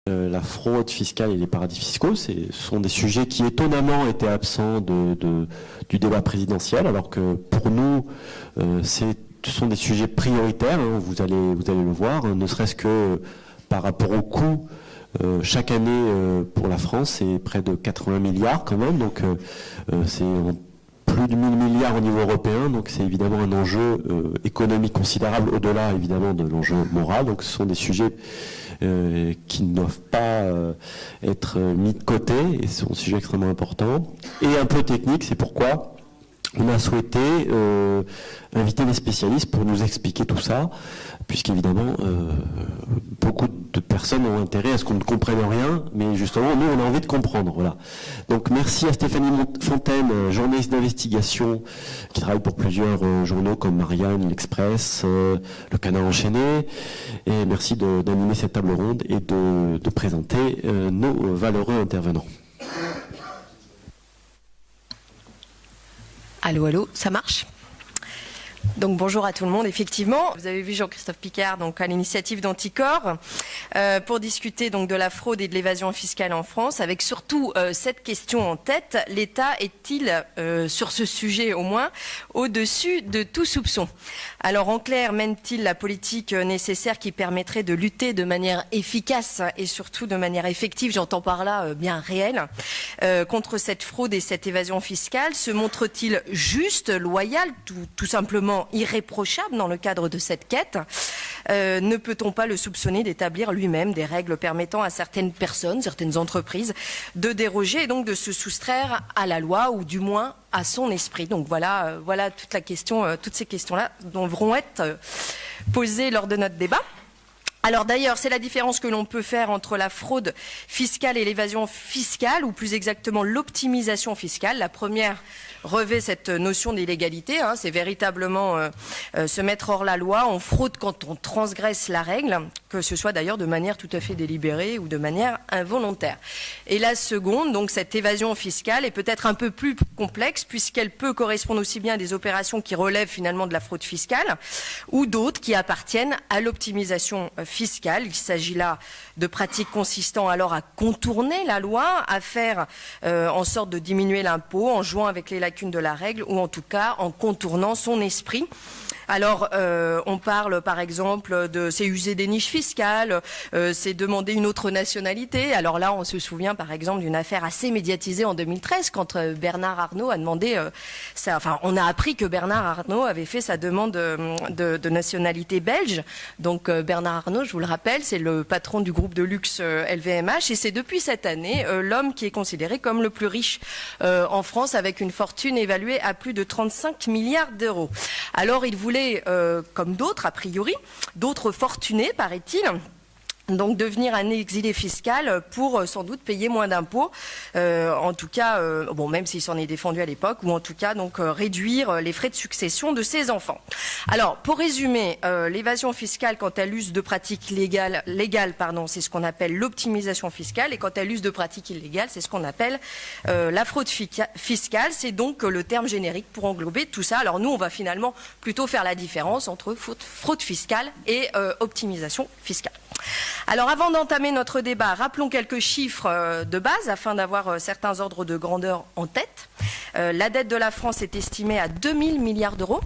La fraude fiscale et les paradis fiscaux, ce sont des sujets qui étonnamment étaient absents du débat présidentiel, alors que pour nous, ce sont des sujets prioritaires, hein, vous allez le voir, hein, ne serait-ce que par rapport au coût. Chaque année pour la France, c'est près de 80 milliards quand même, donc c'est plus de 1000 milliards au niveau européen, donc c'est évidemment un enjeu économique considérable au-delà évidemment de l'enjeu moral, donc ce sont des sujets qui ne doivent pas être mis de côté, et ce sont des sujets extrêmement importants, et un peu techniques, c'est pourquoi on a souhaité inviter des spécialistes pour nous expliquer tout ça, puisqu'évidemment, beaucoup de personnes ont intérêt à ce qu'on ne comprenne rien, mais justement, nous, on a envie de comprendre. Voilà. Donc, merci à Stéphanie Fontaine, journaliste d'investigation, qui travaille pour plusieurs journaux comme Marianne, l'Express, Le Canard enchaîné, et merci d'animer cette table ronde et de présenter nos valeureux intervenants. Allô, allô, ça marche ? Donc bonjour à tout le monde. Effectivement, vous avez vu Jean-Christophe Picard donc à l'initiative d'Anticor pour discuter donc de la fraude et de l'évasion fiscale en France, avec surtout cette question en tête: l'État est-il sur ce sujet au moins au-dessus de tout soupçon? Alors en clair, mène-t-il la politique nécessaire qui permettrait de lutter de manière efficace et surtout de manière effective, j'entends par là bien réelle, contre cette fraude et cette évasion fiscale? Se montre-t-il juste, loyal, tout simplement irréprochable dans le cadre de cette quête? Ne peut-on pas le soupçonner d'établir lui-même des règles permettant à certaines personnes, certaines entreprises, de déroger et donc de se soustraire à la loi, ou du moins à son esprit? Donc voilà toute la question, toutes ces questions-là devront être posées lors de notre débat. Alors d'ailleurs, c'est la différence que l'on peut faire entre la fraude fiscale et l'évasion fiscale, ou plus exactement l'optimisation fiscale. La première revêt cette notion d'illégalité, hein, c'est véritablement se mettre hors la loi. On fraude quand on transgresse la règle, que ce soit d'ailleurs de manière tout à fait délibérée ou de manière involontaire. Et la seconde, donc cette évasion fiscale, est peut-être un peu plus complexe, puisqu'elle peut correspondre aussi bien à des opérations qui relèvent finalement de la fraude fiscale, ou d'autres qui appartiennent à l'optimisation fiscale. Il s'agit là de pratiques consistant alors à contourner la loi, à faire en sorte de diminuer l'impôt en jouant avec les lacunes de la règle, ou en tout cas en contournant son esprit. Alors, on parle par exemple de c'est user des niches fiscales, c'est demander une autre nationalité. Alors là, on se souvient par exemple d'une affaire assez médiatisée en 2013 quand Bernard Arnault a demandé, on a appris que Bernard Arnault avait fait sa demande de nationalité belge. Donc Bernard Arnault, je vous le rappelle, c'est le patron du groupe de luxe LVMH, et c'est depuis cette année l'homme qui est considéré comme le plus riche en France, avec une fortune évaluée à plus de 35 milliards d'euros. Alors il voulait, comme d'autres, a priori, d'autres fortunés, paraît-il, donc devenir un exilé fiscal pour sans doute payer moins d'impôts, en tout cas, même s'il s'en est défendu à l'époque, ou en tout cas donc réduire les frais de succession de ses enfants. Alors pour résumer, l'évasion fiscale, quand elle use de pratiques légales, c'est ce qu'on appelle l'optimisation fiscale, et quand elle use de pratiques illégales, c'est ce qu'on appelle la fraude fiscale. C'est donc le terme générique pour englober tout ça. Alors nous, on va finalement plutôt faire la différence entre fraude fiscale et optimisation fiscale. Alors avant d'entamer notre débat, rappelons quelques chiffres de base afin d'avoir certains ordres de grandeur en tête. La dette de la France est estimée à 2000 milliards d'euros.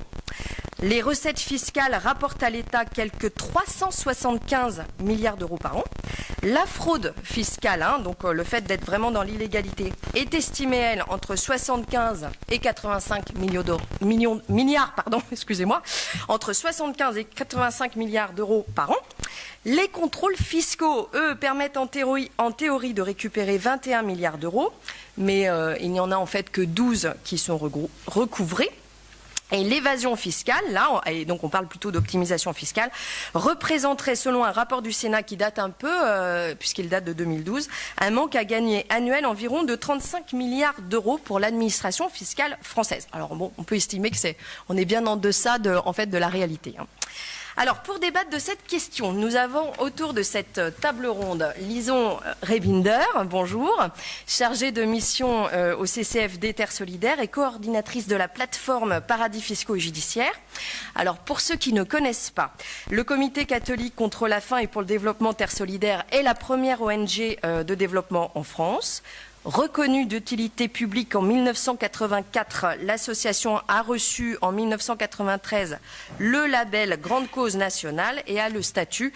Les recettes fiscales rapportent à l'État quelques 375 milliards d'euros par an. La fraude fiscale, donc le fait d'être vraiment dans l'illégalité, est estimée, elle, entre 75 et 85 milliards, entre 75 et 85 milliards d'euros par an. Les contrôles fiscaux, eux, permettent en théorie de récupérer 21 milliards d'euros, mais il n'y en a en fait que 12 qui sont recouvrés. Et l'évasion fiscale, là, et donc on parle plutôt d'optimisation fiscale, représenterait, selon un rapport du Sénat qui date un peu, puisqu'il date de 2012, un manque à gagner annuel environ de 35 milliards d'euros pour l'administration fiscale française. Alors bon, on peut estimer que on est bien en deçà de la réalité. Alors, pour débattre de cette question, nous avons autour de cette table ronde Lison Rebinder, bonjour, chargée de mission au CCFD Terre Solidaire et coordinatrice de la plateforme Paradis Fiscaux et Judiciaires. Alors, pour ceux qui ne connaissent pas, le Comité catholique contre la faim et pour le développement Terre Solidaire est la première ONG de développement en France. Reconnue d'utilité publique en 1984, l'association a reçu en 1993 le label Grande Cause Nationale et a le statut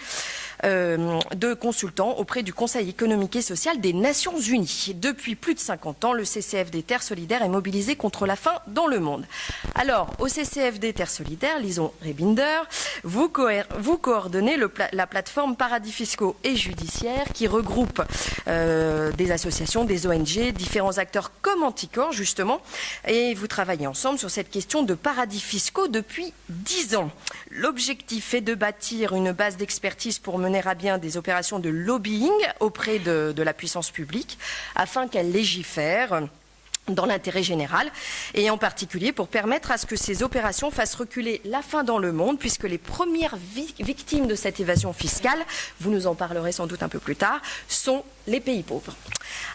de consultant auprès du Conseil économique et social des Nations Unies. Depuis plus de 50 ans, le CCFD Terre Solidaire est mobilisé contre la faim dans le monde. Alors, au CCFD Terre Solidaire, Lison Rebinder, vous coordonnez la plateforme Paradis Fiscaux et Judiciaires qui regroupe des associations, des ONG, différents acteurs comme Anticor justement, et vous travaillez ensemble sur cette question de paradis fiscaux depuis 10 ans. L'objectif est de bâtir une base d'expertise pour mener à bien des opérations de lobbying auprès de la puissance publique afin qu'elle légifère dans l'intérêt général et en particulier pour permettre à ce que ces opérations fassent reculer la faim dans le monde puisque les premières victimes de cette évasion fiscale, vous nous en parlerez sans doute un peu plus tard, sont les pays pauvres.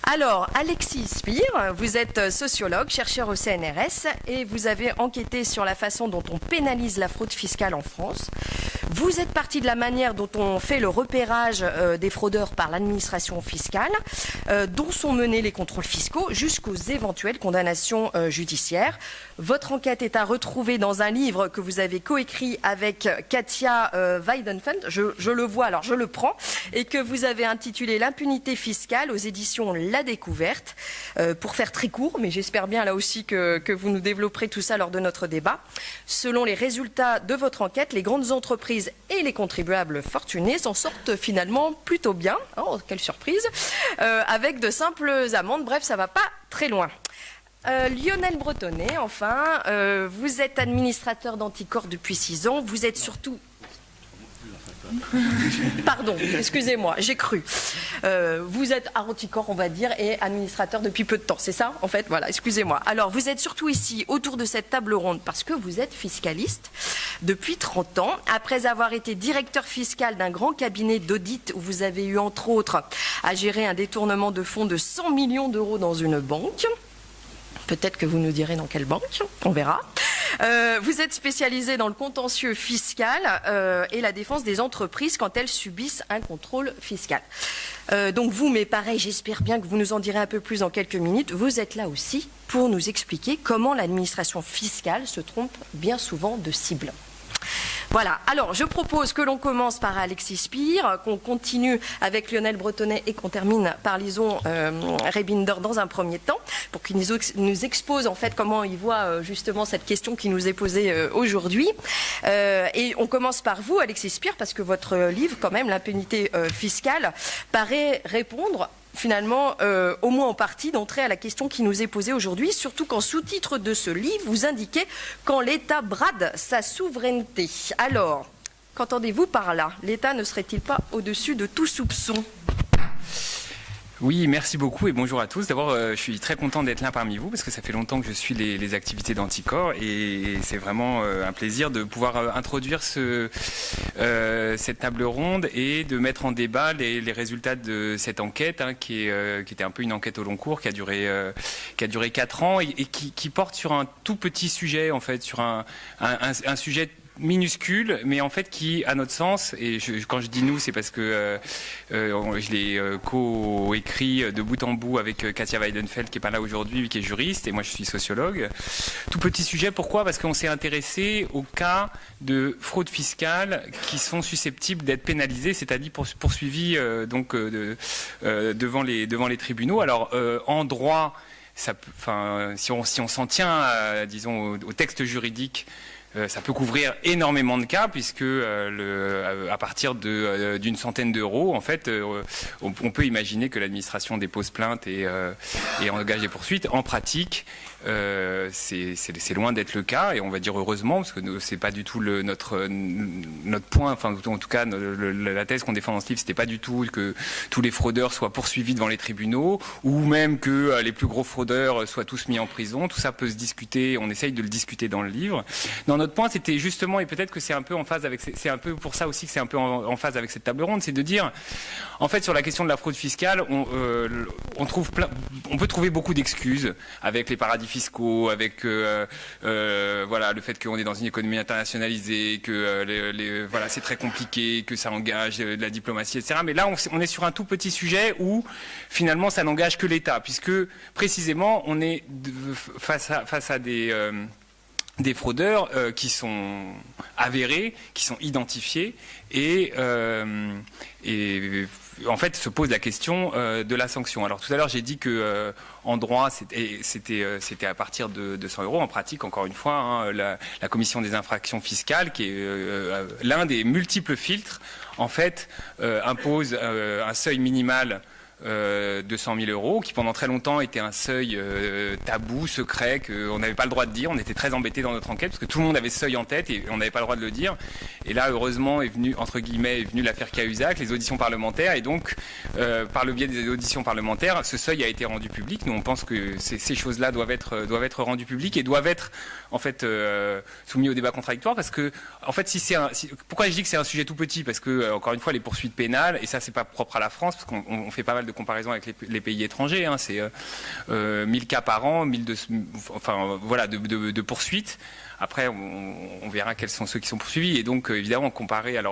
Alors, Alexis Spire, vous êtes sociologue, chercheur au CNRS et vous avez enquêté sur la façon dont on pénalise la fraude fiscale en France. Vous êtes parti de la manière dont on fait le repérage des fraudeurs par l'administration fiscale, dont sont menés les contrôles fiscaux jusqu'aux éventuelles condamnations judiciaires. Votre enquête est à retrouver dans un livre que vous avez coécrit avec Katia Weidenfeld, je le vois, alors je le prends, et que vous avez intitulé L'impunité fiscale aux éditions La Découverte, pour faire très court, mais j'espère bien là aussi que vous nous développerez tout ça lors de notre débat. Selon les résultats de votre enquête, les grandes entreprises et les contribuables fortunés s'en sortent finalement plutôt bien, oh, quelle surprise, avec de simples amendes, bref, ça va pas très loin. Lionel Bretonnet, enfin, vous êtes administrateur d'Anticor depuis 6 ans, vous êtes surtout... Pardon, excusez-moi, j'ai cru. Vous êtes à Anticor, on va dire, et administrateur depuis peu de temps, c'est ça, en fait? Voilà, excusez-moi. Alors, vous êtes surtout ici, autour de cette table ronde, parce que vous êtes fiscaliste depuis 30 ans, après avoir été directeur fiscal d'un grand cabinet d'audit où vous avez eu, entre autres, à gérer un détournement de fonds de 100 millions d'euros dans une banque. Peut-être que vous nous direz dans quelle banque, on verra. Vous êtes spécialisé dans le contentieux fiscal et la défense des entreprises quand elles subissent un contrôle fiscal. Donc vous, mais pareil, j'espère bien que vous nous en direz un peu plus dans quelques minutes, vous êtes là aussi pour nous expliquer comment l'administration fiscale se trompe bien souvent de cible. Voilà, alors je propose que l'on commence par Alexis Spire, qu'on continue avec Lionel Bretonnet et qu'on termine par Lison Rebinder dans un premier temps, pour qu'il nous expose en fait comment il voit justement cette question qui nous est posée aujourd'hui. Et on commence par vous, Alexis Spire, parce que votre livre, quand même, L'impunité fiscale, paraît répondre finalement, au moins en partie, d'entrer à la question qui nous est posée aujourd'hui, surtout qu'en sous-titre de ce livre, vous indiquez « Quand l'État brade sa souveraineté ». Alors, qu'entendez-vous par là? L'État ne serait-il pas au-dessus de tout soupçon? Oui, merci beaucoup et bonjour à tous. D'abord, je suis très content d'être là parmi vous parce que ça fait longtemps que je suis les activités d'Anticor et c'est vraiment un plaisir de pouvoir introduire cette table ronde et de mettre en débat les résultats de cette enquête qui était un peu une enquête au long cours, qui a duré 4 ans et qui porte sur un tout petit sujet, en fait, sur un sujet minuscule, mais en fait qui, à notre sens, et quand je dis nous, c'est parce que je l'ai co-écrit de bout en bout avec Katia Weidenfeld, qui est pas là aujourd'hui, qui est juriste, et moi je suis sociologue. Tout petit sujet, pourquoi? Parce qu'on s'est intéressé aux cas de fraude fiscale qui sont susceptibles d'être pénalisés, c'est-à-dire poursuivis devant les tribunaux. Alors, en droit, si on s'en tient, disons, au texte juridique, ça peut couvrir énormément de cas puisque à partir d'une centaine d'euros, en fait, on peut imaginer que l'administration dépose plainte et engage des poursuites. En pratique, c'est loin d'être le cas, et on va dire heureusement, parce que c'est pas du tout notre point, enfin en tout cas la thèse qu'on défend dans ce livre, c'était pas du tout que tous les fraudeurs soient poursuivis devant les tribunaux, ou même que les plus gros fraudeurs soient tous mis en prison. Tout ça peut se discuter, on essaye de le discuter dans le livre. Non, notre point, c'était justement, et peut-être que c'est un peu en phase avec, c'est un peu pour ça aussi que c'est un peu en phase avec cette table ronde, c'est de dire, en fait, sur la question de la fraude fiscale, on peut trouver beaucoup d'excuses avec les paradis fiscaux, avec voilà, le fait qu'on est dans une économie internationalisée, que voilà, c'est très compliqué, que ça engage de la diplomatie, etc. Mais là, on est sur un tout petit sujet où finalement ça n'engage que l'État, puisque précisément on est face à des fraudeurs qui sont avérés, qui sont identifiés, et en fait se pose la question de la sanction. Alors tout à l'heure j'ai dit que en droit c'était à partir de 200 €. En pratique, encore une fois, hein, la commission des infractions fiscales, qui est l'un des multiples filtres, en fait impose un seuil minimal de 100 000 €, qui pendant très longtemps était un seuil tabou, secret, qu'on n'avait pas le droit de dire. On était très embêtés dans notre enquête parce que tout le monde avait ce seuil en tête et on n'avait pas le droit de le dire. Et là, heureusement, est venue, entre guillemets, l'affaire Cahuzac, les auditions parlementaires, et donc par le biais des auditions parlementaires, ce seuil a été rendu public. Nous, on pense que ces choses-là doivent être rendues publiques et doivent être en fait soumis au débat contradictoire, parce que en fait, pourquoi je dis que c'est un sujet tout petit, parce que encore une fois, les poursuites pénales, et ça c'est pas propre à la France, parce qu'on fait pas mal de comparaisons avec les pays étrangers, hein, c'est 1000 cas par an, 1200, enfin voilà, de poursuites. Après, on verra quels sont ceux qui sont poursuivis, et donc évidemment comparé à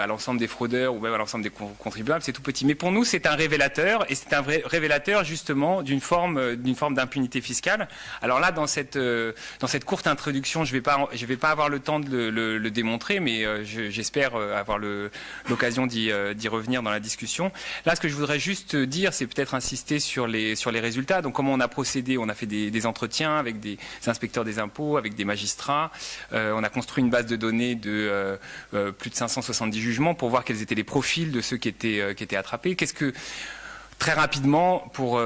l'ensemble des fraudeurs ou même à l'ensemble des contribuables, c'est tout petit. Mais pour nous, c'est un révélateur, et c'est un vrai révélateur justement d'une forme d'impunité fiscale. Alors là, dans cette courte introduction, je vais pas avoir le temps de le démontrer, mais j'espère avoir l'occasion d'y revenir dans la discussion. Là, ce que je voudrais juste dire, c'est peut-être insister sur les résultats. Donc, comment on a procédé? On a fait des entretiens avec des inspecteurs des impôts, avec des magistrats. On a construit une base de données de plus de 570 jugements pour voir quels étaient les profils de ceux qui étaient attrapés. Très rapidement, pour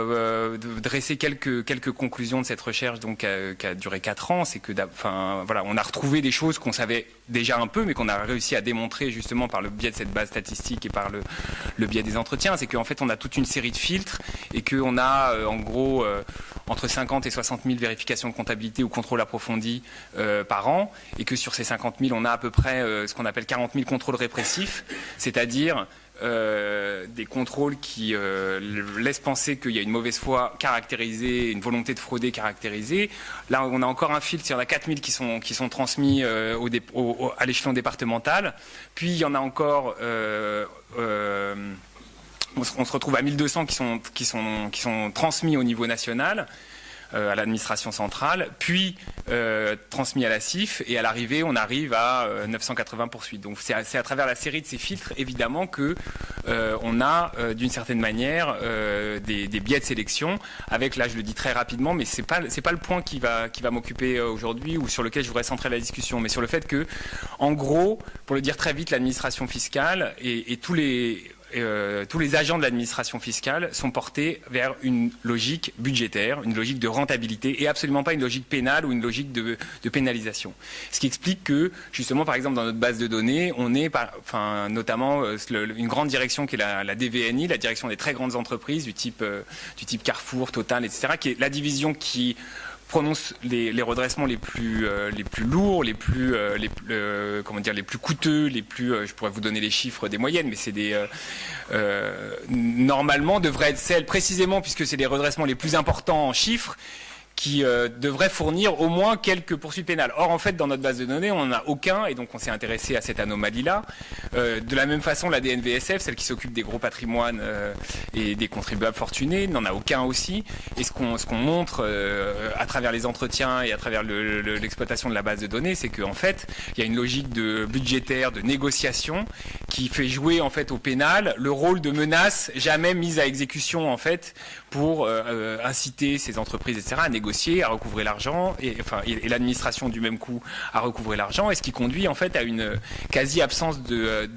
dresser quelques conclusions de cette recherche, donc qui a duré 4 ans, c'est que, voilà, on a retrouvé des choses qu'on savait déjà un peu, mais qu'on a réussi à démontrer justement par le biais de cette base statistique et par le biais des entretiens. C'est qu'en fait, on a toute une série de filtres, et qu'on a en gros entre 50 et 60 000 vérifications de comptabilité ou contrôles approfondis par an, et que sur ces 50 000, on a à peu près ce qu'on appelle 40 000 contrôles répressifs, c'est-à-dire des contrôles qui laissent penser qu'il y a une mauvaise foi caractérisée, une volonté de frauder caractérisée. Là, on a encore un filtre, il y en a 4000 qui sont transmis à l'échelon départemental. Puis il y en a encore, on se retrouve à 1200 qui sont transmis au niveau national, à l'administration centrale, puis transmis à la CIF, et à l'arrivée, on arrive à 980 poursuites. Donc c'est à travers la série de ces filtres, évidemment, que on a, d'une certaine manière, des biais de sélection, avec, là je le dis très rapidement, mais c'est pas le point qui va m'occuper aujourd'hui, ou sur lequel je voudrais centrer la discussion, mais sur le fait que, en gros, pour le dire très vite, l'administration fiscale et tous les agents de l'administration fiscale sont portés vers une logique budgétaire, une logique de rentabilité, et absolument pas une logique pénale ou une logique de pénalisation. Ce qui explique que, justement, par exemple, dans notre base de données, on est, notamment une grande direction qui est la DVNI, la direction des très grandes entreprises du type Carrefour, Total, etc., qui est la division qui prononce les redressements les plus lourds, les plus coûteux, je pourrais vous donner les chiffres des moyennes, mais c'est normalement devrait être celle, précisément puisque c'est les redressements les plus importants en chiffres, qui devrait fournir au moins quelques poursuites pénales. Or, en fait, dans notre base de données, on n'en a aucun, et donc on s'est intéressé à cette anomalie-là. De la même façon, la DNVSF, celle qui s'occupe des gros patrimoines et des contribuables fortunés, n'en a aucun aussi. Et ce qu'on montre à travers les entretiens et à travers l'exploitation de la base de données, c'est qu'en fait, il y a une logique budgétaire, de négociation, qui fait jouer en fait au pénal le rôle de menace jamais mise à exécution en fait pour inciter ces entreprises, etc., à négocier dossier, à recouvrer l'argent, et l'administration du même coup à recouvrer l'argent, et ce qui conduit en fait à une quasi-absence de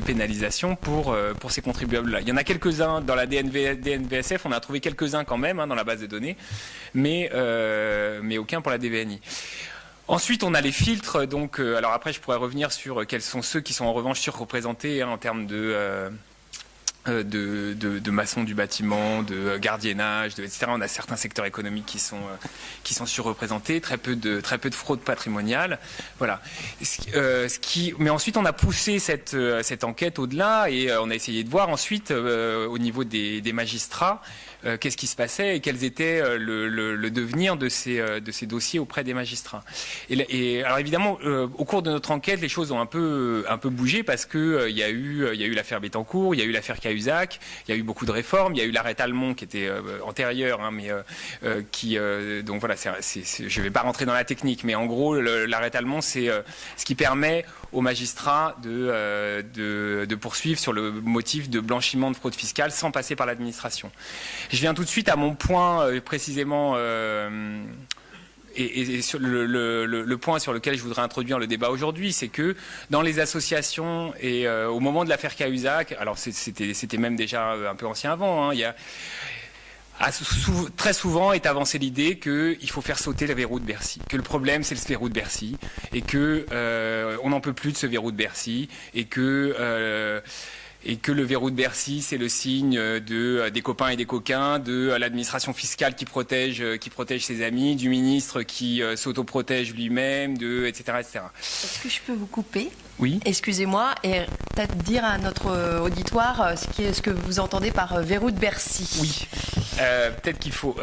pénalisation pour ces contribuables-là. Il y en a quelques-uns dans la DNVSF, on a trouvé quelques-uns quand même dans la base de données, mais aucun pour la DVNI. Ensuite, on a les filtres. Donc, alors après, je pourrais revenir sur quels sont ceux qui sont en revanche surreprésentés en termes de maçons du bâtiment, de gardiennage, etc. On a certains secteurs économiques qui sont surreprésentés, très peu de fraude patrimoniale. Voilà. Mais ensuite, on a poussé cette enquête au-delà et on a essayé de voir ensuite au niveau des magistrats qu'est-ce qui se passait et quels étaient le devenir de ces dossiers auprès des magistrats. Et alors évidemment, au cours de notre enquête, les choses ont un peu bougé parce que il y a eu l'affaire Bettencourt, il y a eu l'affaire Cahuzac, il y a eu beaucoup de réformes, il y a eu l'arrêt Talmont qui était antérieur, mais donc voilà, je vais pas rentrer dans la technique, mais en gros, l'arrêt Talmont, c'est ce qui permet aux magistrats de poursuivre sur le motif de blanchiment de fraude fiscale sans passer par l'administration. Je viens tout de suite à mon point précisément et sur le point sur lequel je voudrais introduire le débat aujourd'hui, c'est que dans les associations et au moment de l'affaire Cahuzac, alors c'était même déjà un peu ancien avant, il y a très souvent est avancée l'idée qu'il faut faire sauter le verrou de Bercy, que le problème c'est le verrou de Bercy et que on n'en peut plus de ce verrou de Bercy et que le verrou de Bercy, c'est le signe des copains et des coquins, de l'administration fiscale qui protège ses amis, du ministre qui s'autoprotège lui-même, etc., etc. Est-ce que je peux vous couper ? Oui. Excusez-moi, et peut-être dire à notre auditoire ce que vous entendez par verrou de Bercy. Oui. Peut-être qu'il faut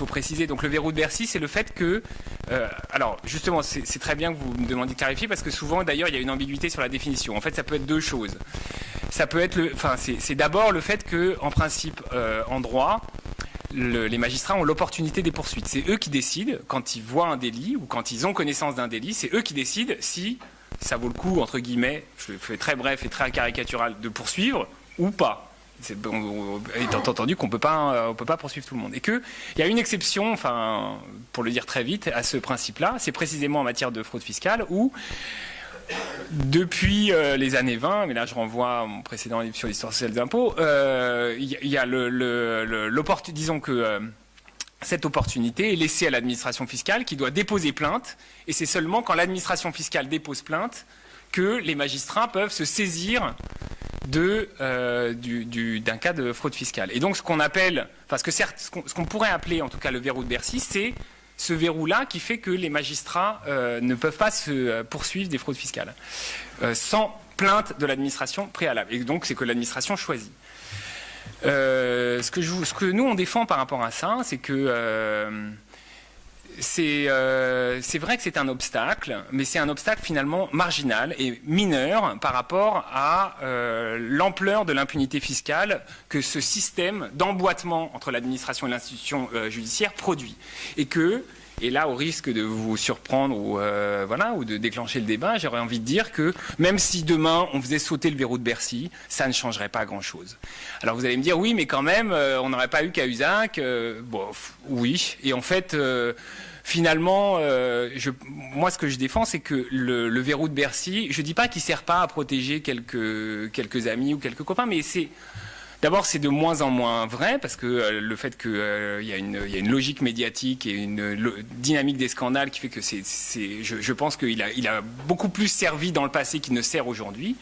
préciser. Donc le verrou de Bercy, c'est le fait que, alors justement, c'est très bien que vous me demandiez de clarifier parce que souvent, d'ailleurs, il y a une ambiguïté sur la définition. En fait, ça peut être deux choses. Ça peut être c'est d'abord le fait que, en principe, en droit, les magistrats ont l'opportunité des poursuites. C'est eux qui décident quand ils voient un délit ou quand ils ont connaissance d'un délit. C'est eux qui décident si ça vaut le coup, entre guillemets, je le fais très bref et très caricatural, de poursuivre ou pas. Étant entendu qu'on peut pas poursuivre tout le monde. Et qu'il y a une exception, pour le dire très vite, à ce principe-là, c'est précisément en matière de fraude fiscale où, depuis les années 20, mais là je renvoie à mon précédent livre sur l'histoire sociale des impôts, il y a disons que cette opportunité est laissée à l'administration fiscale qui doit déposer plainte, et c'est seulement quand l'administration fiscale dépose plainte que les magistrats peuvent se saisir d'un cas de fraude fiscale. Et donc ce qu'on pourrait appeler en tout cas le verrou de Bercy, c'est ce verrou-là qui fait que les magistrats ne peuvent pas se poursuivre des fraudes fiscales sans plainte de l'administration préalable. Et donc c'est que l'administration choisit. Ce que nous on défend par rapport à ça, c'est que c'est vrai que c'est un obstacle, mais c'est un obstacle finalement marginal et mineur par rapport à l'ampleur de l'impunité fiscale que ce système d'emboîtement entre l'administration et l'institution judiciaire produit. Et là, au risque de vous surprendre ou de déclencher le débat, j'aurais envie de dire que même si demain on faisait sauter le verrou de Bercy, ça ne changerait pas grand-chose. Alors vous allez me dire, oui, mais quand même, on n'aurait pas eu Cahuzac. Oui. Et en fait, finalement, moi, ce que je défends, c'est que le verrou de Bercy, je ne dis pas qu'il ne sert pas à protéger quelques amis ou quelques copains, mais d'abord, c'est de moins en moins vrai parce que le fait qu'il y a une logique médiatique et une dynamique des scandales qui fait que je pense qu'il a beaucoup plus servi dans le passé qu'il ne sert aujourd'hui.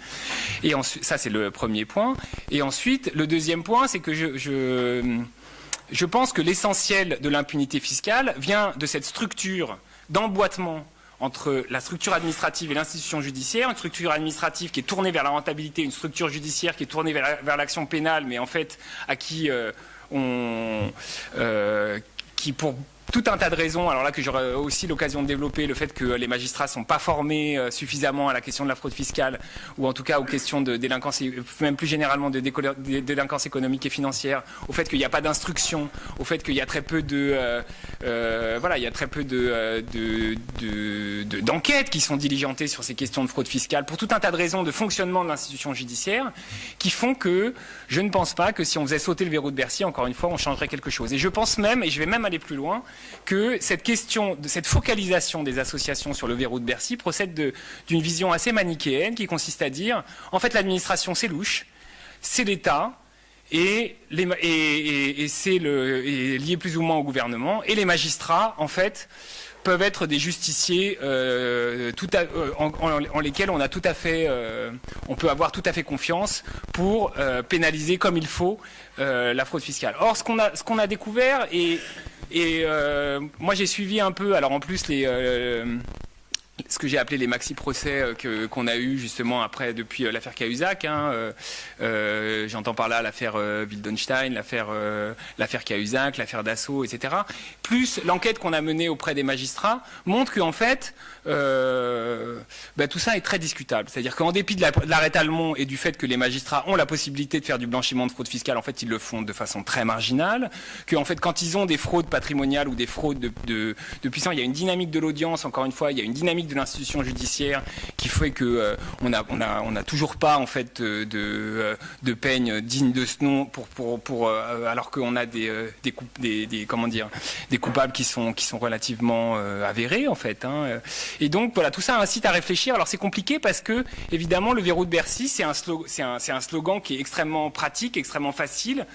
Et ensuite, ça, c'est le premier point. Et ensuite, le deuxième point, c'est que je pense que l'essentiel de l'impunité fiscale vient de cette structure d'emboîtement entre la structure administrative et l'institution judiciaire, une structure administrative qui est tournée vers la rentabilité, une structure judiciaire qui est tournée vers l'action pénale, mais en fait à qui tout un tas de raisons, alors là que j'aurai aussi l'occasion de développer, le fait que les magistrats sont pas formés suffisamment à la question de la fraude fiscale, ou en tout cas aux questions de délinquance, et même plus généralement de délinquance économique et financière, au fait qu'il n'y a pas d'instruction, au fait qu'il y a très peu d'enquêtes qui sont diligentées sur ces questions de fraude fiscale, pour tout un tas de raisons de fonctionnement de l'institution judiciaire, qui font que je ne pense pas que si on faisait sauter le verrou de Bercy, encore une fois, on changerait quelque chose. Et je pense même, et je vais même aller plus loin, que cette question, de cette focalisation des associations sur le verrou de Bercy procède d'une vision assez manichéenne qui consiste à dire, en fait, l'administration, c'est louche, c'est l'État, et c'est lié plus ou moins au gouvernement, et les magistrats, en fait, peuvent être des justiciers en lesquels on peut avoir tout à fait confiance pour pénaliser comme il faut la fraude fiscale. Or, ce qu'on a découvert, et moi j'ai suivi un peu, alors en plus ce que j'ai appelé les maxi-procès qu'on a eu justement après depuis l'affaire Cahuzac. J'entends par là l'affaire Wildenstein, l'affaire Cahuzac, l'affaire Dassault, etc. Plus l'enquête qu'on a menée auprès des magistrats montre qu'en fait, tout ça est très discutable. C'est-à-dire qu'en dépit de l'arrêt Talmont et du fait que les magistrats ont la possibilité de faire du blanchiment de fraude fiscale, en fait, ils le font de façon très marginale. Qu'en fait, quand ils ont des fraudes patrimoniales ou des fraudes de puissants, il y a une dynamique de l'audience, encore une fois, il y a une dynamique de l'institution judiciaire qui fait que on n'a toujours pas en fait de peine digne de ce nom alors qu'on a des coupables qui sont relativement avérés en fait. Et donc voilà, tout ça incite à réfléchir. Alors c'est compliqué parce que évidemment le verrou de Bercy c'est un slogan qui est extrêmement pratique, extrêmement facile,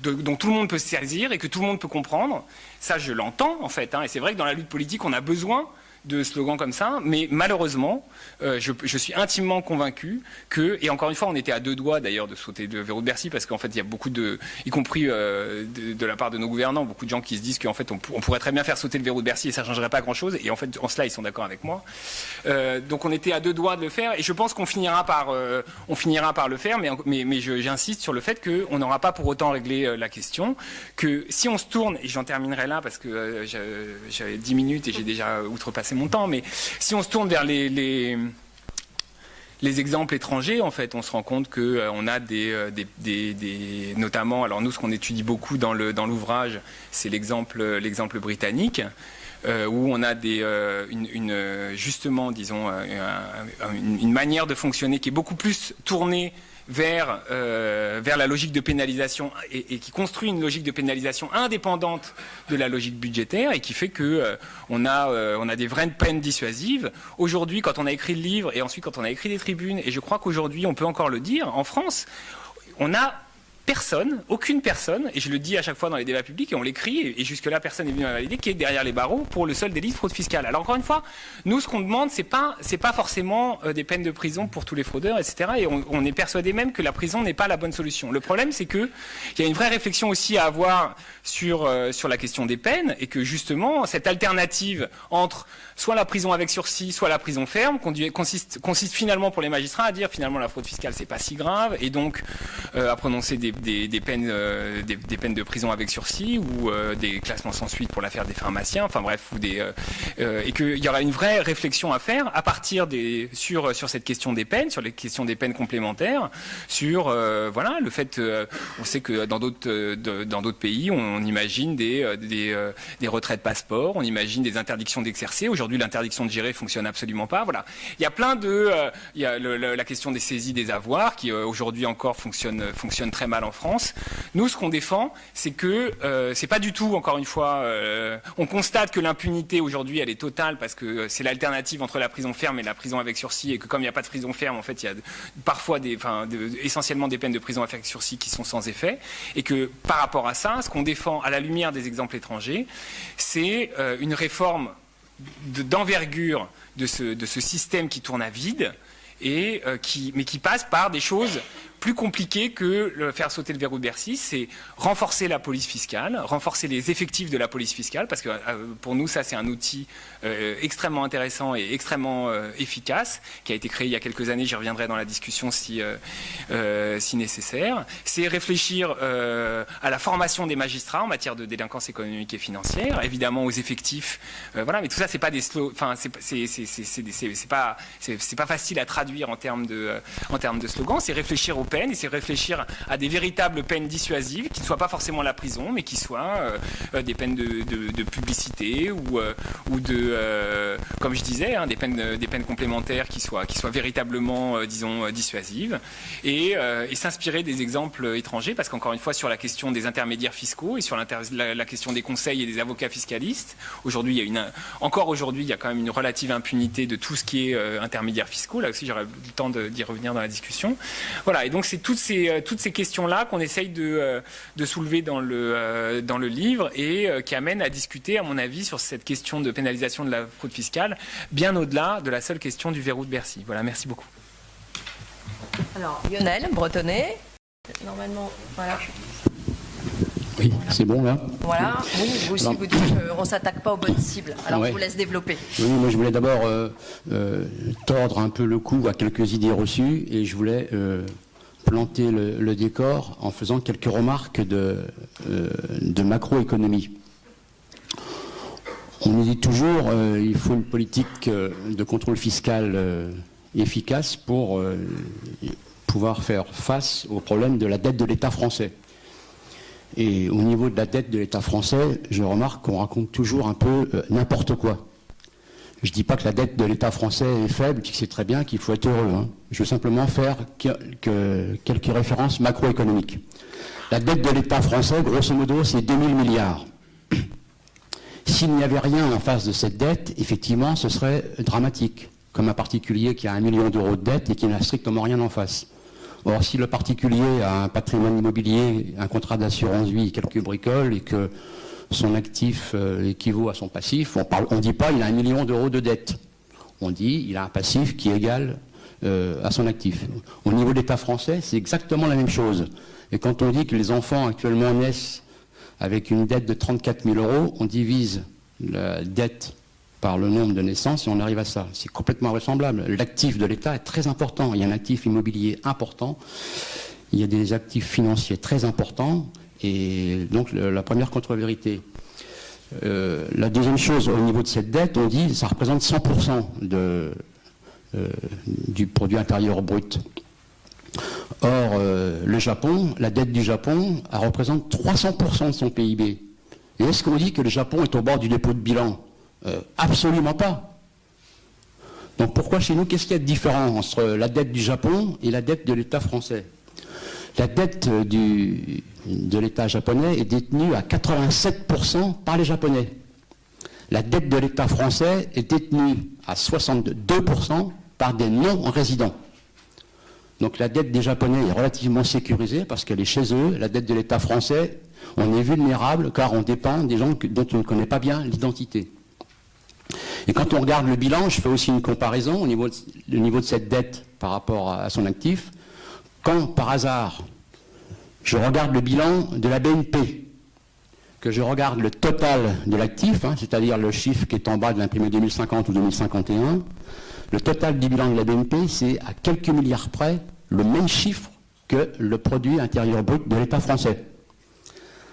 dont tout le monde peut se saisir et que tout le monde peut comprendre. Ça, je l'entends, en fait. Et c'est vrai que dans la lutte politique, on a besoin de slogans comme ça, mais malheureusement, je suis intimement convaincu que, et encore une fois, on était à deux doigts d'ailleurs de sauter le verrou de Bercy, parce qu'en fait, il y a beaucoup y compris de la part de nos gouvernants, beaucoup de gens qui se disent qu'en fait, on pourrait très bien faire sauter le verrou de Bercy et ça ne changerait pas grand-chose, et en fait, en cela, ils sont d'accord avec moi. Donc, on était à deux doigts de le faire, et je pense qu'on finira par le faire, mais j'insiste sur le fait qu'on n'aura pas pour autant réglé la question, que si on se tourne, et j'en terminerai là, parce que j'avais 10 minutes et j'ai déjà outrepassé mon temps, mais si on se tourne vers les exemples étrangers, en fait, on se rend compte que on a notamment, alors nous, ce qu'on étudie beaucoup dans l'ouvrage, c'est l'exemple britannique, où on a justement, disons, une manière de fonctionner qui est beaucoup plus tournée vers la logique de pénalisation et qui construit une logique de pénalisation indépendante de la logique budgétaire et qui fait que on a des vraies peines dissuasives. Aujourd'hui, quand on a écrit le livre et ensuite quand on a écrit des tribunes, et je crois qu'aujourd'hui on peut encore le dire, en France, on a aucune personne, et je le dis à chaque fois dans les débats publics, et on l'écrit, et jusque-là personne n'est venu à valider, qui est derrière les barreaux pour le seul délit de fraude fiscale. Alors encore une fois, nous ce qu'on demande, c'est pas forcément des peines de prison pour tous les fraudeurs, etc. Et on est persuadé même que la prison n'est pas la bonne solution. Le problème, c'est que il y a une vraie réflexion aussi à avoir sur la question des peines, et que justement cette alternative entre soit la prison avec sursis, soit la prison ferme, consiste finalement pour les magistrats à dire finalement la fraude fiscale c'est pas si grave, et donc à prononcer des peines de prison avec sursis ou des classements sans suite pour l'affaire des pharmaciens, enfin bref, et qu'il y aura une vraie réflexion à faire à partir sur cette question des peines, sur les questions des peines complémentaires, sur le fait, on sait que dans d'autres pays, on imagine des retraits de passeport, on imagine des interdictions d'exercer. Aujourd'hui, l'interdiction de gérer fonctionne absolument pas. Voilà, il y a plein il y a la question des saisies des avoirs qui aujourd'hui encore fonctionne très mal en France. Nous, ce qu'on défend, c'est que c'est pas du tout, encore une fois, on constate que l'impunité aujourd'hui, elle est totale parce que c'est l'alternative entre la prison ferme et la prison avec sursis, et que comme il n'y a pas de prison ferme, en fait, il y a parfois essentiellement des peines de prison avec sursis qui sont sans effet, et que par rapport à ça, ce qu'on défend à la lumière des exemples étrangers, c'est une réforme d'envergure de ce système qui tourne à vide, mais qui passe par des choses plus compliqué que faire sauter le verrou de Bercy. C'est renforcer la police fiscale, renforcer les effectifs de la police fiscale, parce que pour nous, ça, c'est un outil extrêmement intéressant et extrêmement efficace, qui a été créé il y a quelques années. J'y reviendrai dans la discussion si nécessaire. C'est réfléchir à la formation des magistrats en matière de délinquance économique et financière, évidemment aux effectifs. Voilà, mais tout ça, c'est pas des c'est pas facile à traduire en termes de slogans. C'est réfléchir aux peines et c'est réfléchir à des véritables peines dissuasives qui ne soient pas forcément la prison, mais qui soient des peines de publicité ou comme je disais, des peines complémentaires qui soient véritablement, disons, dissuasives et s'inspirer des exemples étrangers, parce qu'encore une fois, sur la question des intermédiaires fiscaux et sur la question des conseils et des avocats fiscalistes, aujourd'hui, il y a quand même une relative impunité de tout ce qui est intermédiaires fiscaux. Là aussi, j'aurai le temps d'y revenir dans la discussion. Voilà, et donc c'est toutes ces questions-là qu'on essaye de soulever dans le livre et qui amènent à discuter, à mon avis, sur cette question de pénalisation de la fraude fiscale, bien au-delà de la seule question du verrou de Bercy. Voilà, merci beaucoup. Alors, Lionel Bretonnet, normalement, voilà. Oui, c'est bon là. Voilà, oui, vous aussi vous dites qu'on ne s'attaque pas aux bonnes cibles. Alors ouais. Je vous laisse développer. Oui, moi je voulais d'abord tordre un peu le cou à quelques idées reçues et je voulais planter le décor en faisant quelques remarques de macroéconomie. On nous dit toujours il faut une politique de contrôle fiscal efficace pour pouvoir faire face au problème de la dette de l'État français. Et au niveau de la dette de l'État français, je remarque qu'on raconte toujours un peu n'importe quoi. Je ne dis pas que la dette de l'État français est faible, je sais très bien qu'il faut être heureux. Hein. Je veux simplement faire quelques références macroéconomiques. La dette de l'État français, grosso modo, c'est 2000 milliards. S'il n'y avait rien en face de cette dette, effectivement, ce serait dramatique. Comme un particulier qui a 1 million d'euros de dette et qui n'a strictement rien en face. Or, si le particulier a un patrimoine immobilier, un contrat d'assurance vie, quelques bricoles, et que son actif équivaut à son passif, on ne dit pas il a 1 million d'euros de dette. On dit il a un passif qui est égal à son actif. Au niveau de l'État français, c'est exactement la même chose. Et quand on dit que les enfants actuellement naissent avec une dette de 34 000 euros, on divise la dette par le nombre de naissances et on arrive à ça. C'est complètement vraisemblable. L'actif de l'État est très important. Il y a un actif immobilier important, il y a des actifs financiers très importants, et donc la première contre-vérité. La deuxième chose, au niveau de cette dette, on dit que ça représente 100% du produit intérieur brut. Or, le Japon, la dette du Japon, elle représente 300% de son PIB. Et est-ce qu'on dit que le Japon est au bord du dépôt de bilan ? Absolument pas. Donc pourquoi chez nous, qu'est-ce qu'il y a de différent entre la dette du Japon et la dette de l'État français ? La dette de l'État japonais est détenue à 87% par les Japonais. La dette de l'État français est détenue à 62% par des non-résidents. Donc la dette des Japonais est relativement sécurisée parce qu'elle est chez eux. La dette de l'État français, on est vulnérable car on dépend des gens dont on ne connaît pas bien l'identité. Et quand on regarde le bilan, je fais aussi une comparaison au niveau de cette dette par rapport à son actif. Quand, par hasard, je regarde le bilan de la BNP, que je regarde le total de l'actif, c'est-à-dire le chiffre qui est en bas de l'imprimé 2050 ou 2051, le total du bilan de la BNP, c'est à quelques milliards près le même chiffre que le produit intérieur brut de l'État français.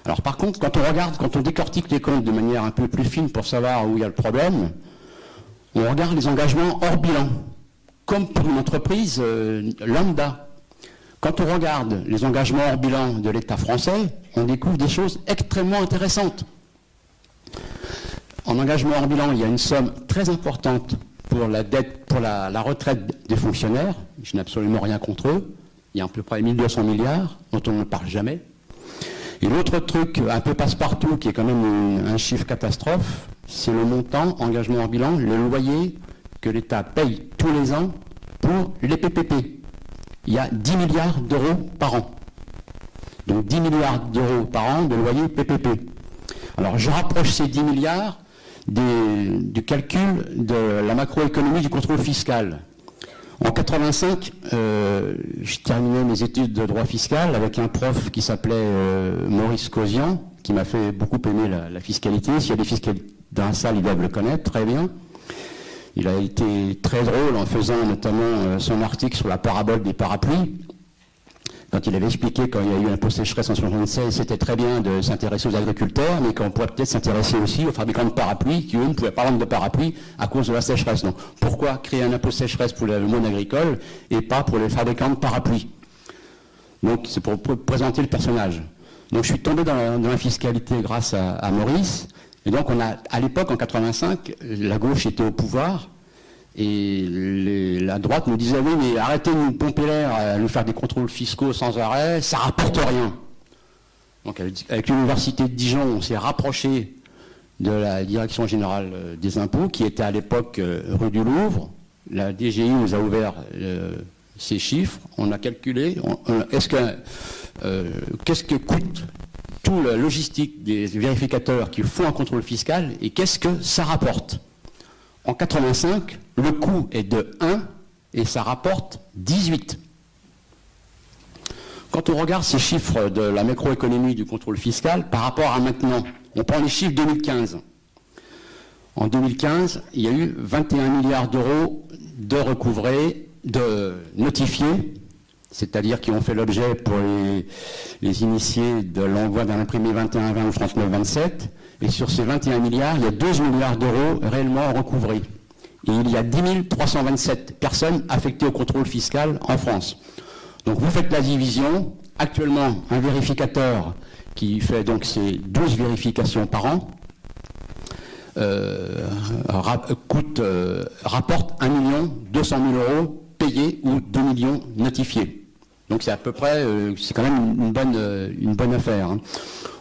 Alors par contre, quand on décortique les comptes de manière un peu plus fine pour savoir où il y a le problème, on regarde les engagements hors bilan, comme pour une entreprise lambda. Quand on regarde les engagements hors bilan de l'État français, on découvre des choses extrêmement intéressantes. En engagement hors bilan, il y a une somme très importante pour la dette, pour la retraite des fonctionnaires. Je n'ai absolument rien contre eux. Il y a à peu près 1200 milliards dont on ne parle jamais. Et l'autre truc un peu passe-partout, qui est quand même un chiffre catastrophe, c'est le montant, engagement hors bilan, le loyer que l'État paye tous les ans pour les PPP. Il y a 10 milliards d'euros par an. Donc 10 milliards d'euros par an de loyer PPP. Alors je rapproche ces 10 milliards du calcul de la macroéconomie du contrôle fiscal. En 85, je terminais mes études de droit fiscal avec un prof qui s'appelait Maurice Cosian, qui m'a fait beaucoup aimer la fiscalité. S'il y a des fiscalistes dans la salle, ils doivent le connaître très bien. Il a été très drôle en faisant notamment son article sur la parabole des parapluies. Quand il avait expliqué, quand il y a eu l'impôt sécheresse en 1976, c'était très bien de s'intéresser aux agriculteurs, mais qu'on pourrait peut-être s'intéresser aussi aux fabricants de parapluies, qui eux ne pouvaient pas vendre de parapluies à cause de la sécheresse. Donc pourquoi créer un impôt sécheresse pour le monde agricole et pas pour les fabricants de parapluies? Donc c'est pour présenter le personnage. Donc je suis tombé dans la fiscalité grâce à Maurice. Et donc à l'époque, en 85, la gauche était au pouvoir. Et la droite nous disait, oui, mais arrêtez de nous pomper l'air, à nous faire des contrôles fiscaux sans arrêt, ça rapporte rien. Donc avec l'université de Dijon, on s'est rapproché de la direction générale des impôts, qui était à l'époque rue du Louvre. La DGI nous a ouvert ces chiffres, on a calculé, qu'est-ce que coûte tout la logistique des vérificateurs qui font un contrôle fiscal et qu'est-ce que ça rapporte? En 85, le coût est de 1 et ça rapporte 18. Quand on regarde ces chiffres de la macroéconomie du contrôle fiscal par rapport à maintenant, on prend les chiffres 2015. En 2015, il y a eu 21 milliards d'euros de recouvrés, de notifiés, c'est-à-dire qui ont fait l'objet pour les initiés de l'envoi d'un imprimé 21-20 ou 39-27. Et sur ces 21 milliards, il y a 12 milliards d'euros réellement recouvrés. Et il y a 10 327 personnes affectées au contrôle fiscal en France. Donc vous faites la division. Actuellement, un vérificateur qui fait donc ces 12 vérifications par an rapporte 1 200 000 euros payés ou 2 millions notifiés. Donc c'est à peu près, c'est quand même une bonne affaire. Hein.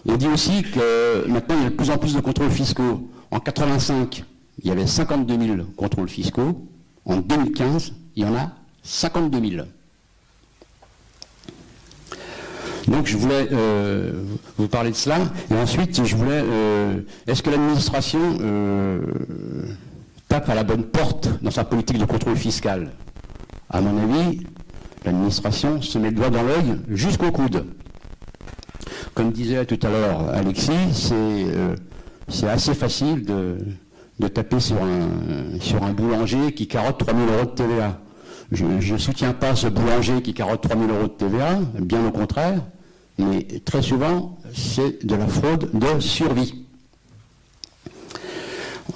On dit aussi que maintenant il y a de plus en plus de contrôles fiscaux. En 85, il y avait 52 000 contrôles fiscaux. En 2015, il y en a 52 000. Donc je voulais vous parler de cela. Et ensuite, je voulais... est-ce que l'administration tape à la bonne porte dans sa politique de contrôle fiscal? À mon avis, l'administration se met le doigt dans l'œil jusqu'au coude. Comme disait tout à l'heure Alexis, c'est assez facile de taper sur un boulanger qui carotte 3 000 euros de TVA. Je ne soutiens pas ce boulanger qui carotte 3 000 euros de TVA, bien au contraire, mais très souvent, c'est de la fraude de survie.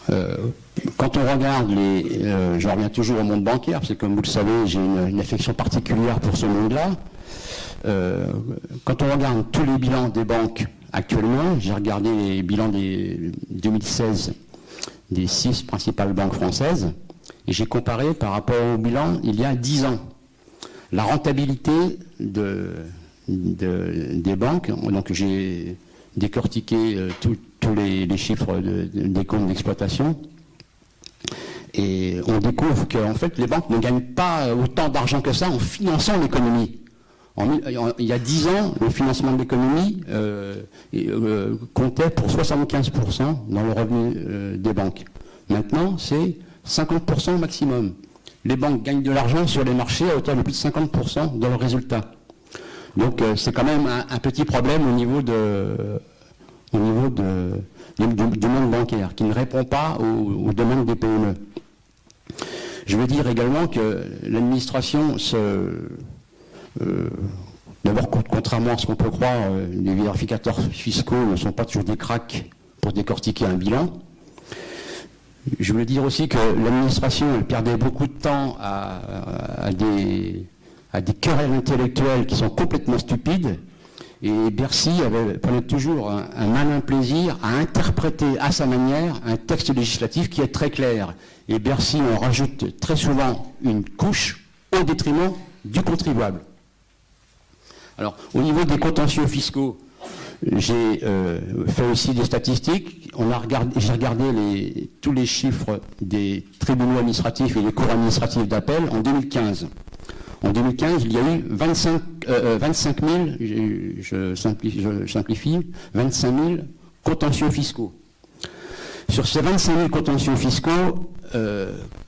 Quand on regarde je reviens toujours au monde bancaire, parce que comme vous le savez, j'ai une affection particulière pour ce monde-là. Quand on regarde tous les bilans des banques actuellement, j'ai regardé les bilans des 2016 des 6 principales banques françaises, et j'ai comparé par rapport au bilan il y a 10 ans. La rentabilité des banques, donc j'ai décortiqué tous les chiffres des comptes d'exploitation, et on découvre qu'en fait les banques ne gagnent pas autant d'argent que ça en finançant l'économie. Il y a 10 ans, le financement de l'économie comptait pour 75% dans le revenu des banques. Maintenant, c'est 50% maximum. Les banques gagnent de l'argent sur les marchés à hauteur de plus de 50% de leurs résultats. Donc c'est quand même un petit problème au niveau du monde bancaire, qui ne répond pas aux demandes des PME. Je veux dire également que l'administration d'abord, contrairement à ce qu'on peut croire, les vérificateurs fiscaux ne sont pas toujours des cracks pour décortiquer un bilan. Je voulais dire aussi que l'administration elle perdait beaucoup de temps à des querelles intellectuelles qui sont complètement stupides, et Bercy prenait toujours un malin plaisir à interpréter à sa manière un texte législatif qui est très clair. Et Bercy en rajoute très souvent une couche au détriment du contribuable. Alors, au niveau des contentieux fiscaux, j'ai fait aussi des statistiques. J'ai regardé tous les chiffres des tribunaux administratifs et des cours administratifs d'appel en 2015. En 2015, il y a eu 25 000, je simplifie, 25 000 contentieux fiscaux. Sur ces 25 000 contentieux fiscaux,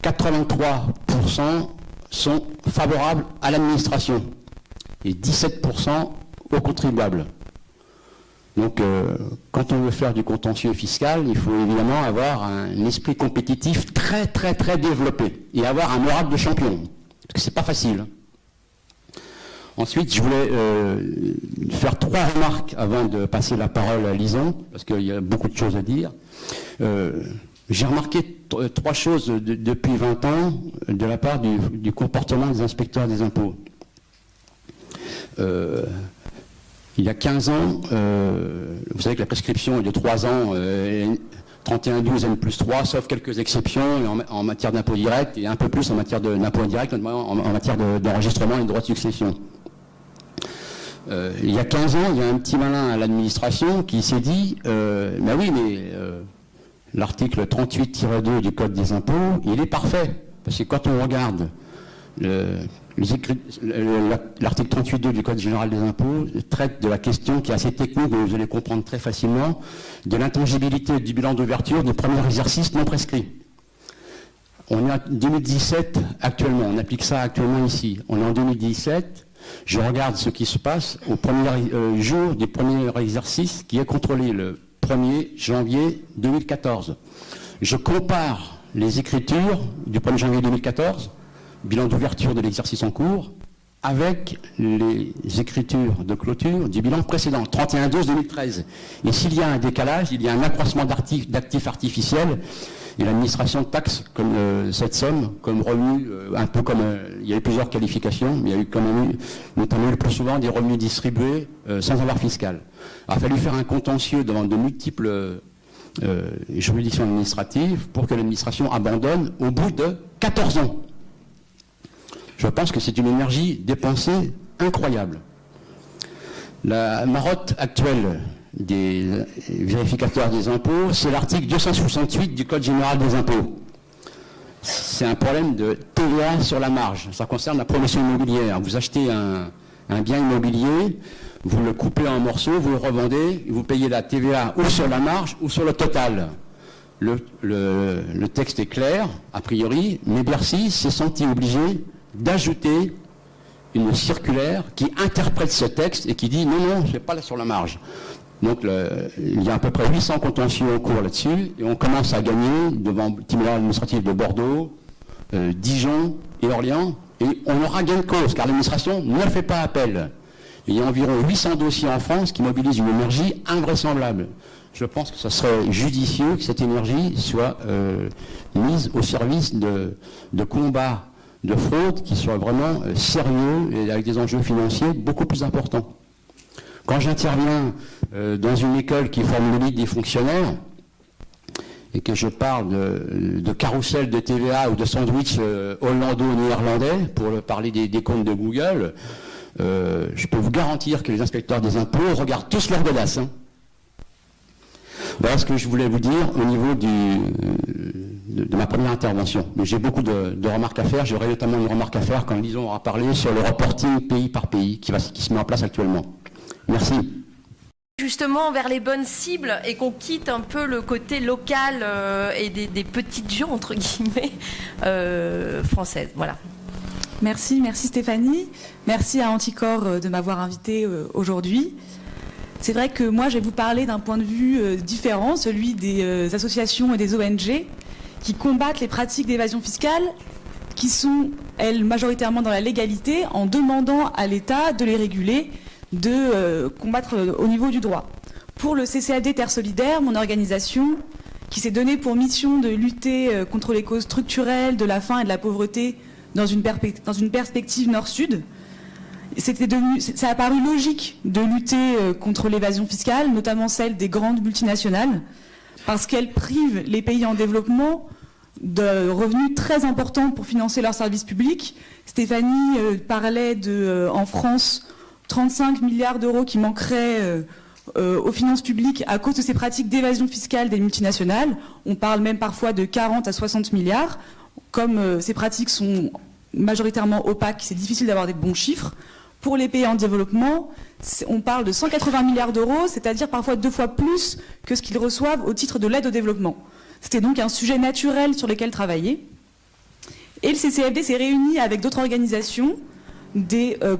83% sont favorables à l'administration et 17% aux contribuables. Donc, quand on veut faire du contentieux fiscal, il faut évidemment avoir un esprit compétitif très, très, très développé et avoir un moral de champion, parce que c'est pas facile. Ensuite, je voulais faire 3 remarques avant de passer la parole à Lison, parce qu'il y a beaucoup de choses à dire. J'ai remarqué 3 choses depuis 20 ans de la part du comportement des inspecteurs des impôts. Il y a 15 ans, vous savez que la prescription est de 3 ans, 31-12 N+3, sauf quelques exceptions en matière d'impôt direct et un peu plus en matière d'impôt indirect, notamment en matière d'enregistrement et de droit de succession. Il y a 15 ans, il y a un petit malin à l'administration qui s'est dit bah oui, mais l'article 38-2 du Code des impôts, il est parfait. Parce que quand on regarde l'article 38.2 du Code général des impôts, traite de la question qui est assez technique, mais vous allez comprendre très facilement, de l'intangibilité du bilan d'ouverture des premiers exercices non prescrits. On est en 2017 actuellement, on applique ça actuellement ici. On est en 2017. Je regarde ce qui se passe au premier jour du premier exercice qui est contrôlé le 1er janvier 2014. Je compare les écritures du 1er janvier 2014, bilan d'ouverture de l'exercice en cours, avec les écritures de clôture du bilan précédent, 31-12-2013. Et s'il y a un décalage, il y a un accroissement d'actifs artificiels, et l'administration taxe comme cette somme, comme revenu, un peu comme il y a eu plusieurs qualifications, mais il y a eu quand même notamment le plus souvent des revenus distribués sans avoir fiscal. Il a fallu faire un contentieux devant de multiples juridictions administratives pour que l'administration abandonne au bout de 14 ans. Je pense que c'est une énergie dépensée incroyable. La marotte actuelle des vérificateurs des impôts, c'est l'article 268 du Code général des impôts. C'est un problème de TVA sur la marge. Ça concerne la promotion immobilière. Vous achetez un bien immobilier, vous le coupez en morceaux, vous le revendez, vous payez la TVA ou sur la marge ou sur le total. Le texte est clair, a priori, mais Bercy s'est senti obligé d'ajouter une circulaire qui interprète ce texte et qui dit non, c'est pas là sur la marge. Donc il y a à peu près 800 contentieux en cours là-dessus et on commence à gagner devant le tribunal administratif de Bordeaux, Dijon et Orléans et on aura gain de cause car l'administration ne fait pas appel. Il y a environ 800 dossiers en France qui mobilisent une énergie invraisemblable. Je pense que ce serait judicieux que cette énergie soit mise au service de combats de fraude qui soient vraiment sérieux et avec des enjeux financiers beaucoup plus importants. Quand j'interviens dans une école qui forme l'élite des fonctionnaires et que je parle de carrousel de TVA ou de sandwich hollando-néerlandais pour parler des comptes de Google, je peux vous garantir que les inspecteurs des impôts regardent tous leur godasse. Hein. Voilà ce que je voulais vous dire au niveau de ma première intervention. Mais j'ai beaucoup de remarques à faire. J'aurai notamment une remarque à faire quand Lison aura parlé sur le reporting pays par pays qui se met en place actuellement. Merci. Justement vers les bonnes cibles et qu'on quitte un peu le côté local et des petites gens entre guillemets françaises. Voilà. Merci Stéphanie. Merci à Anticor de m'avoir invitée aujourd'hui. C'est vrai que moi, je vais vous parler d'un point de vue différent, celui des associations et des ONG qui combattent les pratiques d'évasion fiscale qui sont, elles, majoritairement dans la légalité, en demandant à l'État de les réguler, de combattre au niveau du droit. Pour le CCAD Terre Solidaire, mon organisation, qui s'est donnée pour mission de lutter contre les causes structurelles de la faim et de la pauvreté dans une perspective nord-sud, ça a paru logique de lutter contre l'évasion fiscale, notamment celle des grandes multinationales, parce qu'elles privent les pays en développement de revenus très importants pour financer leurs services publics. Stéphanie parlait en France, 35 milliards d'euros qui manqueraient aux finances publiques à cause de ces pratiques d'évasion fiscale des multinationales. On parle même parfois de 40 à 60 milliards. Comme ces pratiques sont majoritairement opaques, c'est difficile d'avoir des bons chiffres. Pour les pays en développement, on parle de 180 milliards d'euros, c'est-à-dire parfois 2 fois plus que ce qu'ils reçoivent au titre de l'aide au développement. C'était donc un sujet naturel sur lequel travailler. Et le CCFD s'est réuni avec d'autres organisations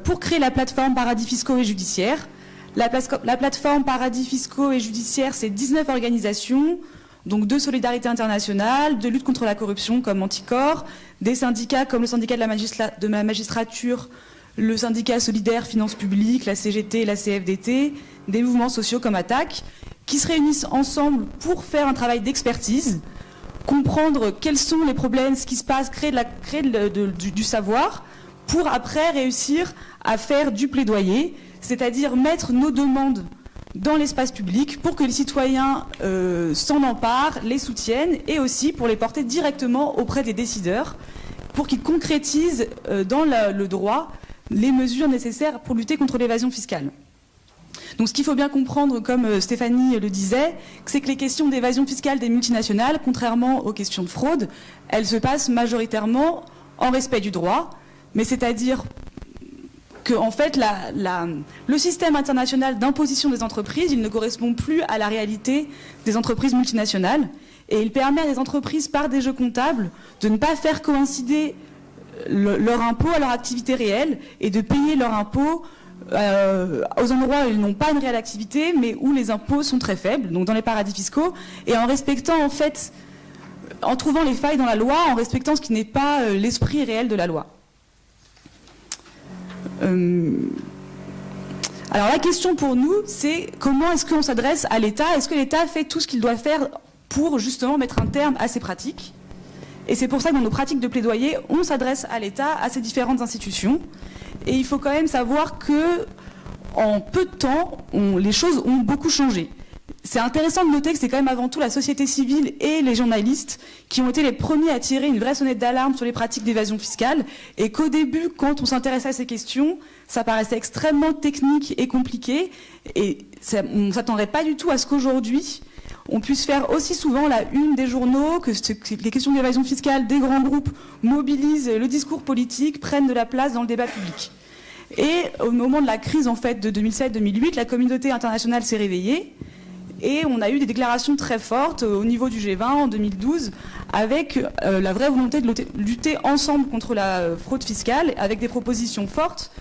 pour créer la plateforme paradis fiscaux et judiciaires. La plateforme paradis fiscaux et judiciaires, c'est 19 organisations, donc de solidarité internationale, de lutte contre la corruption comme Anticor, des syndicats comme le syndicat de la magistrature, le syndicat solidaire finances publiques, la CGT, la CFDT, des mouvements sociaux comme Attaque, qui se réunissent ensemble pour faire un travail d'expertise, comprendre quels sont les problèmes, ce qui se passe, créer du savoir, pour après réussir à faire du plaidoyer, c'est-à-dire mettre nos demandes dans l'espace public pour que les citoyens s'en emparent, les soutiennent, et aussi pour les porter directement auprès des décideurs, pour qu'ils concrétisent dans le droit les mesures nécessaires pour lutter contre l'évasion fiscale. Donc ce qu'il faut bien comprendre, comme Stéphanie le disait, c'est que les questions d'évasion fiscale des multinationales, contrairement aux questions de fraude, elles se passent majoritairement en respect du droit, mais c'est-à-dire que en fait, le système international d'imposition des entreprises, il ne correspond plus à la réalité des entreprises multinationales, et il permet à des entreprises, par des jeux comptables, de ne pas faire coïncider leur impôt à leur activité réelle, et de payer leur impôt aux endroits où ils n'ont pas une réelle activité, mais où les impôts sont très faibles, donc dans les paradis fiscaux, et en respectant en fait, en trouvant les failles dans la loi, en respectant ce qui n'est pas l'esprit réel de la loi. Alors la question pour nous, c'est comment est-ce qu'on s'adresse à l'État? Est-ce que l'État fait tout ce qu'il doit faire pour justement mettre un terme à ces pratiques? Et c'est pour ça que dans nos pratiques de plaidoyer, on s'adresse à l'État, à ces différentes institutions. Et il faut quand même savoir que en peu de temps, les choses ont beaucoup changé. C'est intéressant de noter que c'est quand même avant tout la société civile et les journalistes qui ont été les premiers à tirer une vraie sonnette d'alarme sur les pratiques d'évasion fiscale, et qu'au début, quand on s'intéressait à ces questions, ça paraissait extrêmement technique et compliqué, et on ne s'attendrait pas du tout à ce qu'aujourd'hui, on puisse faire aussi souvent la une des journaux, que les questions d'évasion fiscale des grands groupes mobilisent le discours politique, prennent de la place dans le débat public. Et au moment de la crise en fait de 2007-2008, la communauté internationale s'est réveillée, et on a eu des déclarations très fortes au niveau du G20 en 2012, avec la vraie volonté de lutter ensemble contre la fraude fiscale, avec des propositions fortes,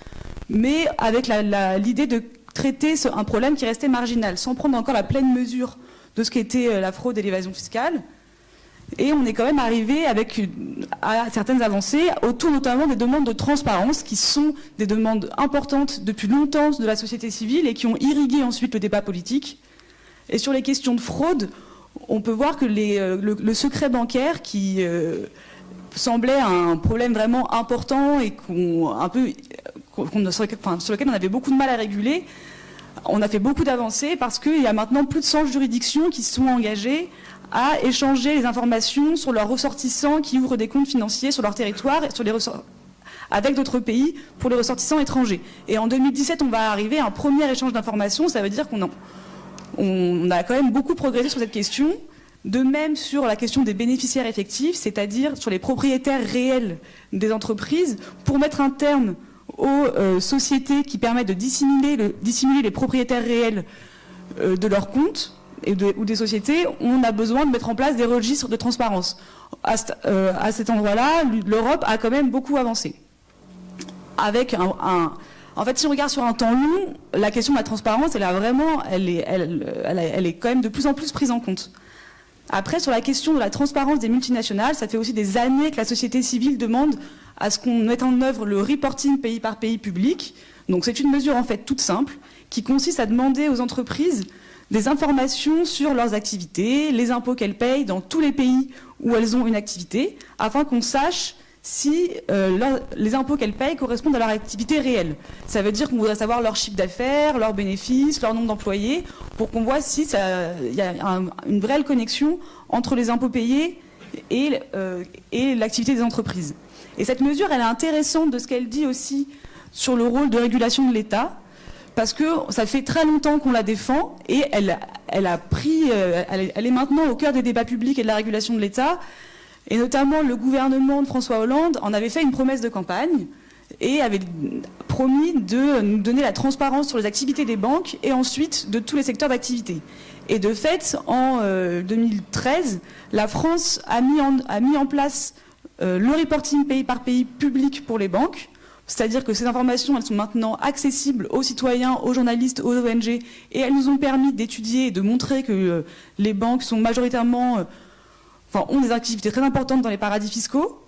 mais avec l'idée de traiter un problème qui restait marginal, sans prendre encore la pleine mesure de ce qu'était la fraude et l'évasion fiscale. Et on est quand même arrivé à certaines avancées, autour notamment des demandes de transparence, qui sont des demandes importantes depuis longtemps de la société civile et qui ont irrigué ensuite le débat politique. Et sur les questions de fraude, on peut voir que le secret bancaire, qui semblait un problème vraiment important et sur lequel on avait beaucoup de mal à réguler, on a fait beaucoup d'avancées parce qu'il y a maintenant plus de 100 juridictions qui sont engagées à échanger les informations sur leurs ressortissants qui ouvrent des comptes financiers sur leur territoire et avec d'autres pays pour les ressortissants étrangers. Et en 2017, on va arriver à un premier échange d'informations. Ça veut dire qu'on a quand même beaucoup progressé sur cette question. De même sur la question des bénéficiaires effectifs, c'est-à-dire sur les propriétaires réels des entreprises, pour mettre un terme aux sociétés qui permettent de dissimuler les propriétaires réels de leurs comptes ou des sociétés, on a besoin de mettre en place des registres de transparence. À cet endroit-là, l'Europe a quand même beaucoup avancé. Avec en fait, si on regarde sur un temps long, la question de la transparence, elle est quand même de plus en plus prise en compte. Après, sur la question de la transparence des multinationales, ça fait aussi des années que la société civile demande à ce qu'on mette en œuvre le reporting pays par pays public. Donc c'est une mesure en fait toute simple qui consiste à demander aux entreprises des informations sur leurs activités, les impôts qu'elles payent dans tous les pays où elles ont une activité, afin qu'on sache si les impôts qu'elles payent correspondent à leur activité réelle. Ça veut dire qu'on voudrait savoir leur chiffre d'affaires, leurs bénéfices, leur nombre d'employés, pour qu'on voit si il y a une réelle connexion entre les impôts payés et l'activité des entreprises. Et cette mesure, elle est intéressante de ce qu'elle dit aussi sur le rôle de régulation de l'État, parce que ça fait très longtemps qu'on la défend, et elle est maintenant au cœur des débats publics et de la régulation de l'État. Et notamment, le gouvernement de François Hollande en avait fait une promesse de campagne et avait promis de nous donner la transparence sur les activités des banques et ensuite de tous les secteurs d'activité. Et de fait, en 2013, la France a mis en place le reporting pays par pays public pour les banques. C'est-à-dire que ces informations, elles sont maintenant accessibles aux citoyens, aux journalistes, aux ONG, et elles nous ont permis d'étudier et de montrer que les banques sont majoritairement, ont des activités très importantes dans les paradis fiscaux.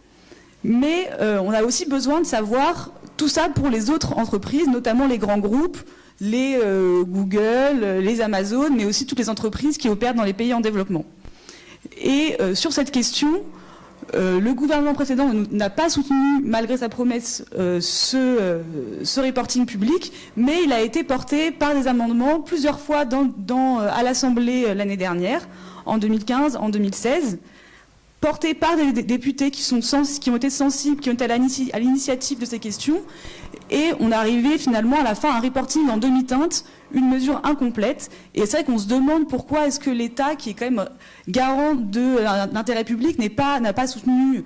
Mais on a aussi besoin de savoir tout ça pour les autres entreprises, notamment les grands groupes, les Google, les Amazon, mais aussi toutes les entreprises qui opèrent dans les pays en développement. Et sur cette question, le gouvernement précédent n'a pas soutenu, malgré sa promesse, ce reporting public, mais il a été porté par des amendements plusieurs fois à l'Assemblée l'année dernière, en 2015, en 2016, porté par des députés qui ont été sensibles, qui ont été à l'initiative de ces questions, et on est arrivé finalement à la fin à un reporting en demi-teinte, une mesure incomplète. Et c'est vrai qu'on se demande pourquoi est-ce que l'État, qui est quand même garant de l'intérêt public, n'a pas soutenu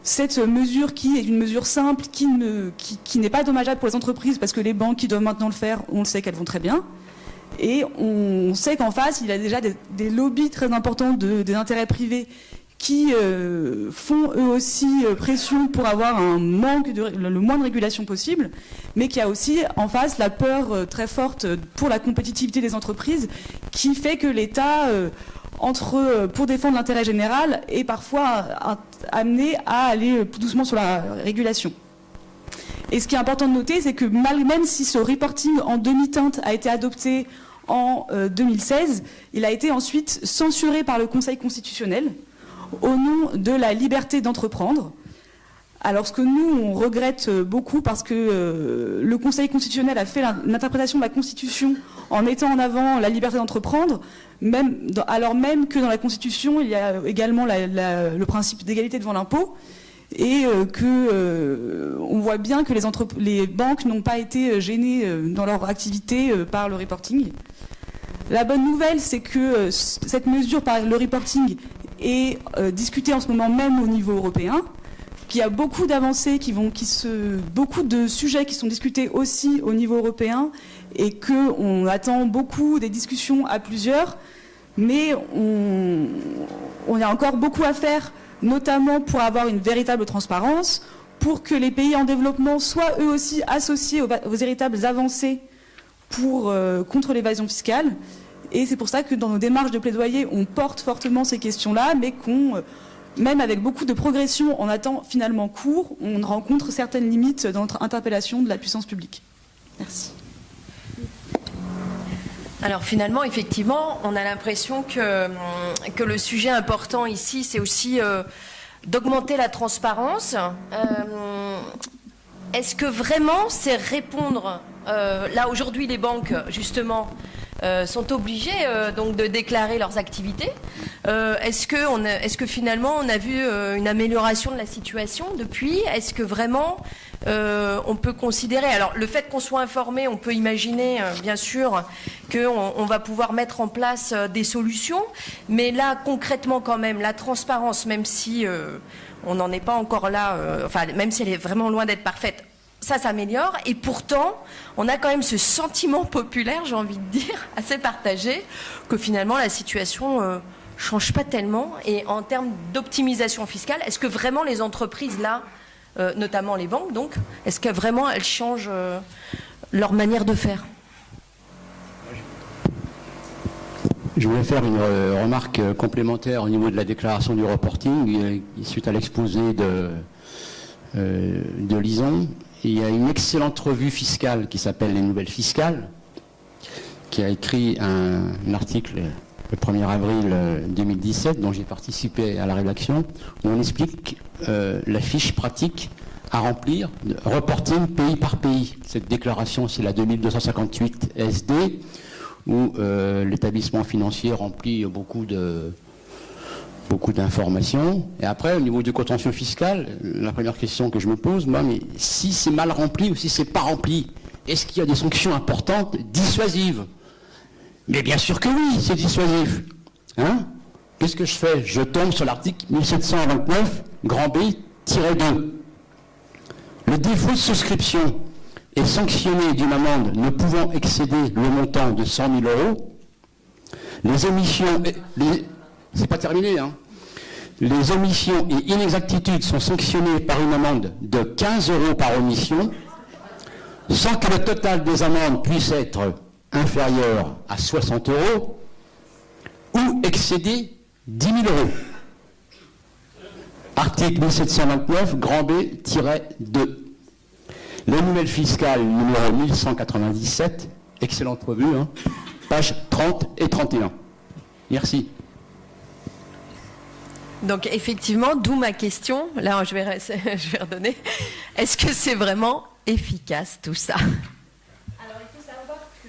cette mesure qui est une mesure simple, qui n'est pas dommageable pour les entreprises, parce que les banques qui doivent maintenant le faire, on le sait qu'elles vont très bien. Et on sait qu'en face, il y a déjà des lobbies très importants des intérêts privés qui font eux aussi pression pour avoir le moins de régulation possible, mais qui a aussi en face la peur très forte pour la compétitivité des entreprises, qui fait que l'État, pour défendre l'intérêt général, est parfois amené à aller plus doucement sur la régulation. Et ce qui est important de noter, c'est que même si ce reporting en demi-teinte a été adopté en 2016, il a été ensuite censuré par le Conseil constitutionnel, au nom de la liberté d'entreprendre. Alors ce que nous, on regrette beaucoup, parce que le Conseil constitutionnel a fait l'interprétation de la Constitution en mettant en avant la liberté d'entreprendre, alors même que dans la Constitution, il y a également le principe d'égalité devant l'impôt, et on voit bien que les banques n'ont pas été gênées dans leur activité par le reporting. La bonne nouvelle, c'est que cette mesure par le reporting est discutée en ce moment même au niveau européen, qu'il y a beaucoup d'avancées, beaucoup de sujets qui sont discutés aussi au niveau européen, et qu'on attend beaucoup des discussions à plusieurs, mais on a encore beaucoup à faire, notamment pour avoir une véritable transparence, pour que les pays en développement soient eux aussi associés aux véritables avancées contre l'évasion fiscale. Et c'est pour ça que dans nos démarches de plaidoyer, on porte fortement ces questions-là, mais même avec beaucoup de progression en un temps finalement court, on rencontre certaines limites dans notre interpellation de la puissance publique. Merci. Alors finalement, effectivement, on a l'impression que le sujet important ici, c'est aussi d'augmenter la transparence. Est-ce que vraiment c'est répondre là aujourd'hui les banques justement sont obligées donc de déclarer leurs activités. Est-ce que finalement on a vu une amélioration de la situation depuis? Est-ce que vraiment on peut considérer, alors le fait qu'on soit informé, on peut imaginer bien sûr qu'on va pouvoir mettre en place des solutions, mais là concrètement quand même la transparence, même si on n'en est pas encore là, même si elle est vraiment loin d'être parfaite, ça s'améliore, et pourtant on a quand même ce sentiment populaire, j'ai envie de dire, assez partagé, que finalement la situation change pas tellement. Et en termes d'optimisation fiscale, est-ce que vraiment les entreprises là, notamment les banques donc, est-ce que vraiment elles changent leur manière de faire? Je voulais faire une remarque complémentaire au niveau de la déclaration du reporting, suite à l'exposé de Lison. Il y a une excellente revue fiscale qui s'appelle Les Nouvelles Fiscales, qui a écrit un article le 1er avril 2017, dont j'ai participé à la rédaction, où on explique la fiche pratique à remplir, reporting pays par pays. Cette déclaration, c'est la 2258 SD, où l'établissement financier remplit beaucoup d'informations. Et après, au niveau du contentieux fiscal, la première question que je me pose, moi, mais si c'est mal rempli ou si c'est pas rempli, est-ce qu'il y a des sanctions importantes, dissuasives? Mais bien sûr que oui, c'est dissuasif. Hein? Qu'est-ce que je fais? Je tombe sur l'article 1729, grand B-2. Le défaut de souscription est sanctionné d'une amende ne pouvant excéder le montant de 100 000 euros. Les émissions... C'est pas terminé, hein. Les omissions et inexactitudes sont sanctionnées par une amende de 15 € par omission, sans que le total des amendes puisse être inférieur à 60 € ou excéder 10 000 €. Article 1729, grand B-2. L'annuel fiscal numéro 1197, excellente revue, hein, pages 30 et 31. Merci. Donc effectivement, d'où ma question, là je vais redonner, est-ce que c'est vraiment efficace tout ça? Alors il faut savoir que...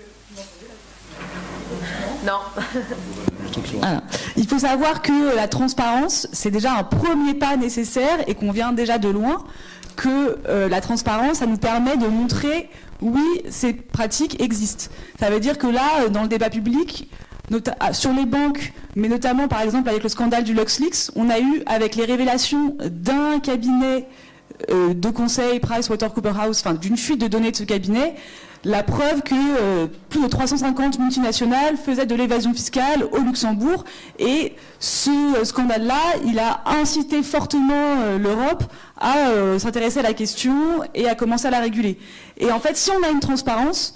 Non. Alors, il faut savoir que la transparence, c'est déjà un premier pas nécessaire et qu'on vient déjà de loin, que la transparence, ça nous permet de montrer, oui, ces pratiques existent. Ça veut dire que là, dans le débat public, sur les banques, mais notamment par exemple avec le scandale du LuxLeaks, on a eu avec les révélations d'un cabinet de conseil PricewaterhouseCoopers, enfin d'une fuite de données de ce cabinet, la preuve que plus de 350 multinationales faisaient de l'évasion fiscale au Luxembourg, et ce scandale-là, il a incité fortement l'Europe à s'intéresser à la question et à commencer à la réguler. Et en fait, si on a une transparence,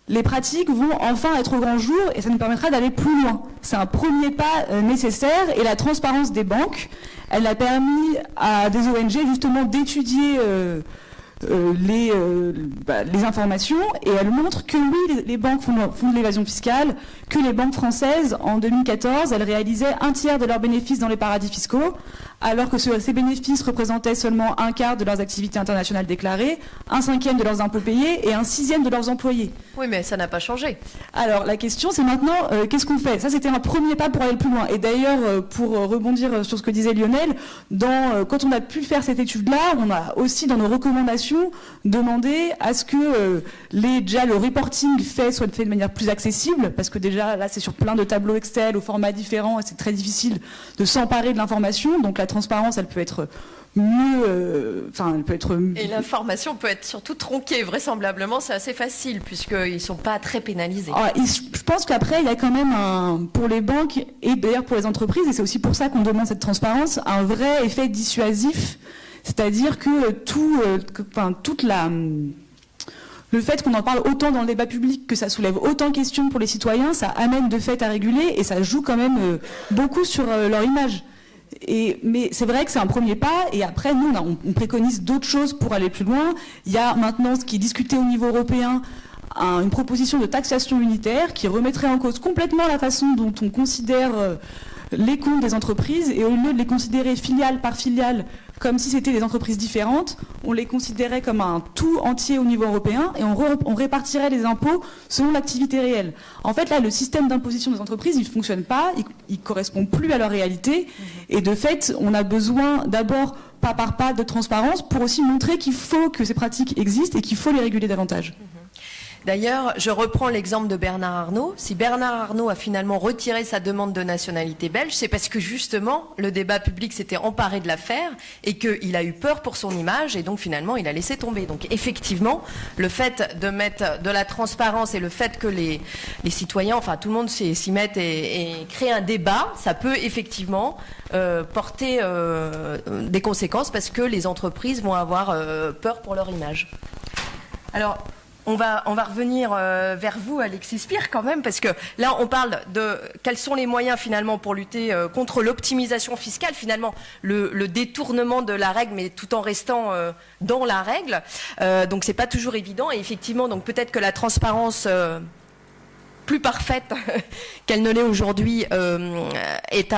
les pratiques vont enfin être au grand jour et ça nous permettra d'aller plus loin. C'est un premier pas nécessaire, et la transparence des banques, elle a permis à des ONG justement d'étudier les informations, et elle montre que oui, les banques font de l'évasion fiscale, que les banques françaises, en 2014, elles réalisaient 1/3 de leurs bénéfices dans les paradis fiscaux, alors que ces bénéfices représentaient seulement 1/4 de leurs activités internationales déclarées, 1/5 de leurs impôts payés et 1/6 de leurs employés. Oui, mais ça n'a pas changé. Alors la question, c'est maintenant, qu'est-ce qu'on fait? Ça, c'était un premier pas pour aller plus loin. Et d'ailleurs, pour rebondir sur ce que disait Lionel, quand on a pu faire cette étude-là, on a aussi, dans nos recommandations, demandé à ce que le reporting soit fait de manière plus accessible, parce que déjà, là, c'est sur plein de tableaux Excel, au format différent, et c'est très difficile de s'emparer de l'information. Donc la transparence, elle peut être mieux... Et l'information peut être surtout tronquée, vraisemblablement, c'est assez facile, puisqu'ils ne sont pas très pénalisés. Alors, je pense qu'après, il y a quand même, pour les banques, et d'ailleurs pour les entreprises, et c'est aussi pour ça qu'on demande cette transparence, un vrai effet dissuasif, c'est-à-dire que le fait qu'on en parle autant dans le débat public, que ça soulève autant de questions pour les citoyens, ça amène de fait à réguler, et ça joue quand même beaucoup sur leur image. Mais c'est vrai que c'est un premier pas, et après, nous, on préconise d'autres choses pour aller plus loin. Il y a maintenant ce qui est discuté au niveau européen, une proposition de taxation unitaire qui remettrait en cause complètement la façon dont on considère les comptes des entreprises, et au lieu de les considérer filiale par filiale comme si c'était des entreprises différentes, on les considérait comme un tout entier au niveau européen, et on répartirait les impôts selon l'activité réelle. En fait, là, le système d'imposition des entreprises, il ne fonctionne pas, il ne correspond plus à leur réalité, et de fait, on a besoin d'abord, pas par pas, de transparence pour aussi montrer qu'il faut que ces pratiques existent et qu'il faut les réguler davantage. D'ailleurs, je reprends l'exemple de Bernard Arnault. Si Bernard Arnault a finalement retiré sa demande de nationalité belge, c'est parce que justement, le débat public s'était emparé de l'affaire et qu'il a eu peur pour son image, et donc finalement, il a laissé tomber. Donc effectivement, le fait de mettre de la transparence et le fait que les citoyens, enfin tout le monde s'y mette et créer un débat, ça peut effectivement porter des conséquences, parce que les entreprises vont avoir peur pour leur image. Alors, on va revenir vers vous, Alexis Spire, quand même, parce que là, on parle de quels sont les moyens, finalement, pour lutter contre l'optimisation fiscale, finalement, le détournement de la règle, mais tout en restant dans la règle. Donc, c'est pas toujours évident. Et effectivement, donc peut-être que la transparence plus parfaite qu'elle ne l'est aujourd'hui est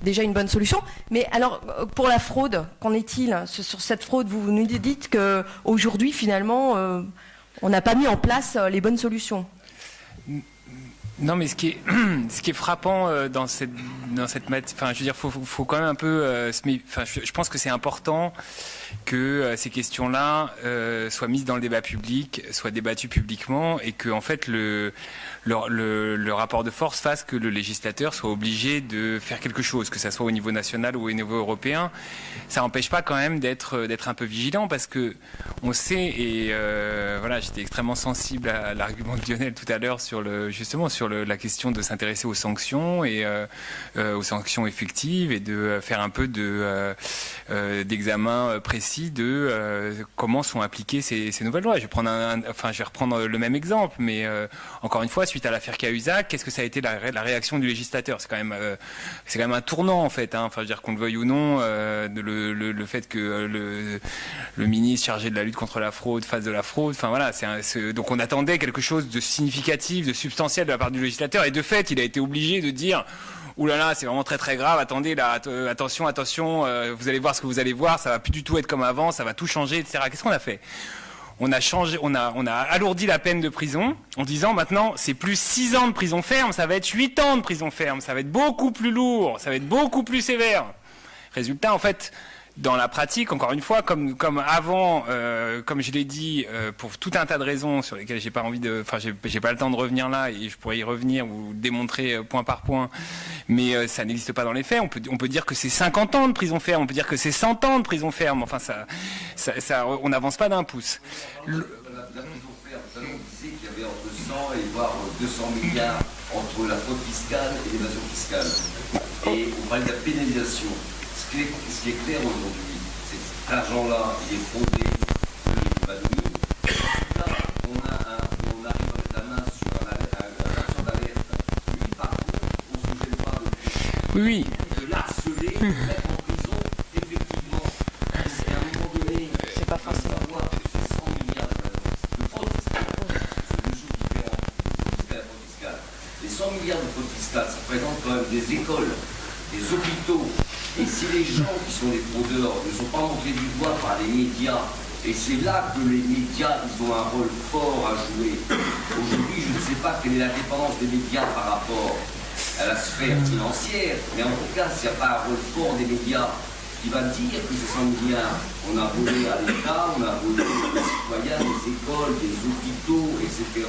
déjà une bonne solution. Mais alors, pour la fraude, qu'en est-il sur cette fraude? Vous nous dites qu'aujourd'hui, finalement... on n'a pas mis en place les bonnes solutions. Non, mais ce qui est frappant dans cette matière, enfin, je veux dire, faut quand même un peu je pense que c'est important que ces questions-là soient mises dans le débat public, soient débattues publiquement, et que en fait le rapport de force fasse que le législateur soit obligé de faire quelque chose, que ça soit au niveau national ou au niveau européen. Ça n'empêche pas quand même d'être un peu vigilant, parce que on sait, et voilà, j'étais extrêmement sensible à l'argument de Lionel tout à l'heure sur la question de s'intéresser aux sanctions et aux sanctions effectives et de faire un peu d'examen précis de comment sont appliquées ces nouvelles lois. Je vais reprendre le même exemple, mais encore une fois, suite à l'affaire Cahuzac, qu'est-ce que ça a été la réaction du législateur? C'est quand même un tournant en fait. Enfin, je veux dire qu'on le veuille ou non, le fait que le ministre chargé de la lutte contre la fraude fasse de la fraude. Enfin voilà, donc on attendait quelque chose de significatif, de substantiel de la part du législateur, et de fait, il a été obligé de dire: ouh là là, c'est vraiment très très grave. Attendez, là, attention, vous allez voir ce que vous allez voir. Ça va plus du tout être comme avant. Ça va tout changer, etc. Qu'est-ce qu'on a fait? On a alourdi la peine de prison en disant maintenant c'est plus 6 ans de prison ferme, ça va être 8 ans de prison ferme, ça va être beaucoup plus lourd, ça va être beaucoup plus sévère. Résultat, en fait, dans la pratique, encore une fois, comme avant, comme je l'ai dit, pour tout un tas de raisons sur lesquelles j'ai pas le temps de revenir là, et je pourrais y revenir ou démontrer point par point, mais ça n'existe pas dans les faits. On peut dire que c'est 50 ans de prison ferme, on peut dire que c'est 100 ans de prison ferme. Enfin, on n'avance pas d'un pouce. La prison ferme, on disait qu'il y avait entre 100 et voire 200 milliards entre la fraude fiscale et l'évasion fiscale. Et on parlait de la pénalisation. Ce qui est clair aujourd'hui, c'est que cet argent-là, il est fraudé, il est évanoui. Là, on arrive à mettre la main sur un lanceur d'alerte. Lui, par contre, on ne se gêne pas Oui. de l'harceler, de le mettre en prison, effectivement. C'est à un moment donné, C'est pas forcément. on va voir que c'est 100 milliards de fraude fiscale. C'est deux choses différentes, la fraude fiscale. Les 100 milliards de fraude fiscale, ça représente quand même des écoles, des hôpitaux. Et si les gens qui sont les fraudeurs ne sont pas montrés du doigt par les médias, et c'est là que les médias ils ont un rôle fort à jouer. Aujourd'hui, je ne sais pas quelle est la dépendance des médias par rapport à la sphère financière, mais en tout cas, s'il n'y a pas un rôle fort des médias qui va dire que ces 100 milliards, on a volé à l'État, on a volé aux citoyens, des écoles, des hôpitaux, etc.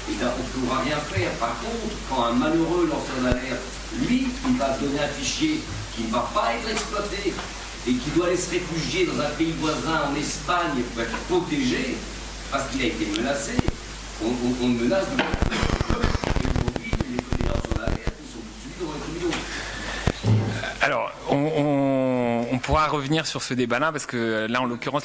Et là, on ne pourra rien faire. Par contre, quand un malheureux lanceur d'alerte, lui, il va donner un fichier qui ne va pas être exploité et qui doit aller se réfugier dans un pays voisin, en Espagne, pour être protégé, parce qu'il a été menacé, on menace de... Et aujourd'hui, les lanceurs d'alerte, ils sont poursuivis devant les tribunaux. Alors, on pourra revenir sur ce débat-là, parce que là, en l'occurrence,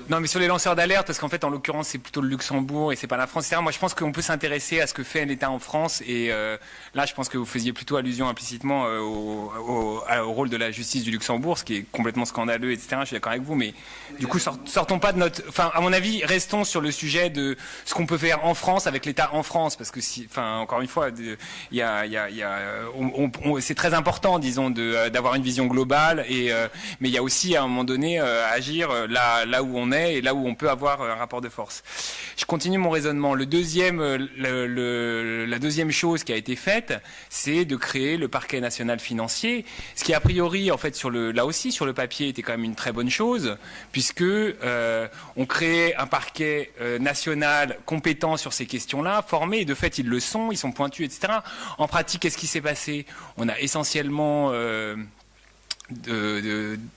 non, mais sur les lanceurs d'alerte, parce qu'en fait, en l'occurrence, c'est plutôt le Luxembourg et c'est pas la France, etc. Moi, je pense qu'on peut s'intéresser à ce que fait l'État en France. Et là, je pense que vous faisiez plutôt allusion implicitement au rôle de la justice du Luxembourg, ce qui est complètement scandaleux, etc. Je suis d'accord avec vous, mais du coup, sortons pas de notre... Enfin, à mon avis, restons sur le sujet de ce qu'on peut faire en France avec l'État en France, parce que encore une fois, c'est très important, disons, d'avoir une vision globale. Mais il y a aussi, à un moment donné, agir là où on est et là où on peut avoir un rapport de force. Je continue mon raisonnement. La deuxième chose qui a été faite, c'est de créer le parquet national financier, ce qui a priori, en fait, là aussi sur le papier, était quand même une très bonne chose, puisque on créait un parquet national compétent sur ces questions-là, formé, et de fait ils le sont, ils sont pointus, etc. En pratique, qu'est-ce qui s'est passé? On a essentiellement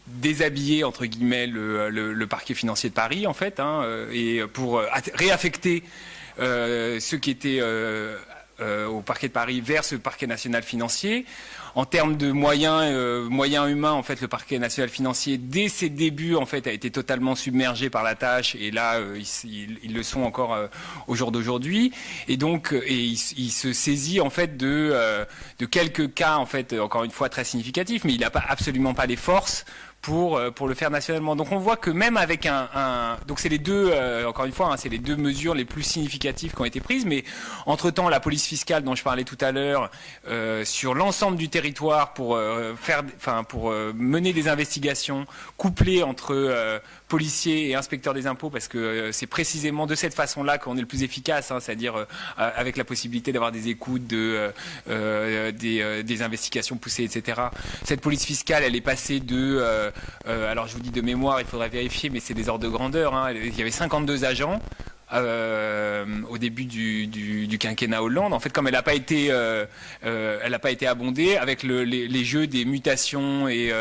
déshabiller entre guillemets le parquet financier de Paris en fait, et pour réaffecter ceux qui étaient au parquet de Paris vers ce parquet national financier. En termes de moyens humains, en fait, le parquet national financier, dès ses débuts, en fait, a été totalement submergé par la tâche, et là, ils le sont encore au jour d'aujourd'hui. Et donc, il se saisit en fait de quelques cas, en fait, encore une fois très significatifs, mais il n'a absolument pas les forces pour le faire nationalement. Donc on voit que même avec donc c'est les deux, encore une fois, c'est les deux mesures les plus significatives qui ont été prises, mais entre-temps, la police fiscale dont je parlais tout à l'heure, sur l'ensemble du territoire pour mener des investigations couplées entre policiers et inspecteurs des impôts, parce que c'est précisément de cette façon-là qu'on est le plus efficace, c'est-à-dire avec la possibilité d'avoir des écoutes, des investigations poussées, etc. Cette police fiscale, elle est passée alors je vous dis de mémoire, il faudrait vérifier, mais c'est des ordres de grandeur. Il y avait 52 agents au début du quinquennat Hollande. En fait, comme elle n'a pas été abondée avec les jeux des mutations et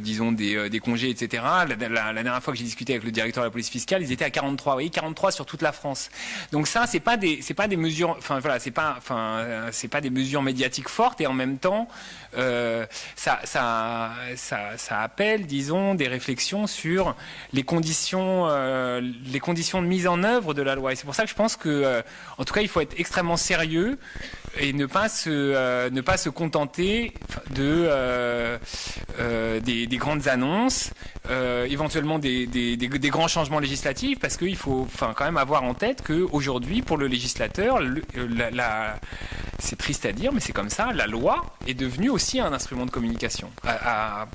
disons des congés, etc. La dernière fois que j'ai discuté avec le directeur de la police fiscale, ils étaient à 43. Vous voyez, 43 sur toute la France. Donc ça, c'est pas des mesures. Enfin voilà, c'est pas des mesures médiatiques fortes, et en même temps, ça appelle, disons, des réflexions sur les conditions de mise en œuvre de la loi. Et c'est pour ça que je pense que, en tout cas, il faut être extrêmement sérieux et ne pas se contenter des grandes annonces, éventuellement des grands changements législatifs, parce qu'il faut quand même avoir en tête qu'aujourd'hui, pour le législateur, c'est triste à dire, mais c'est comme ça, la loi est devenue aussi un instrument de communication à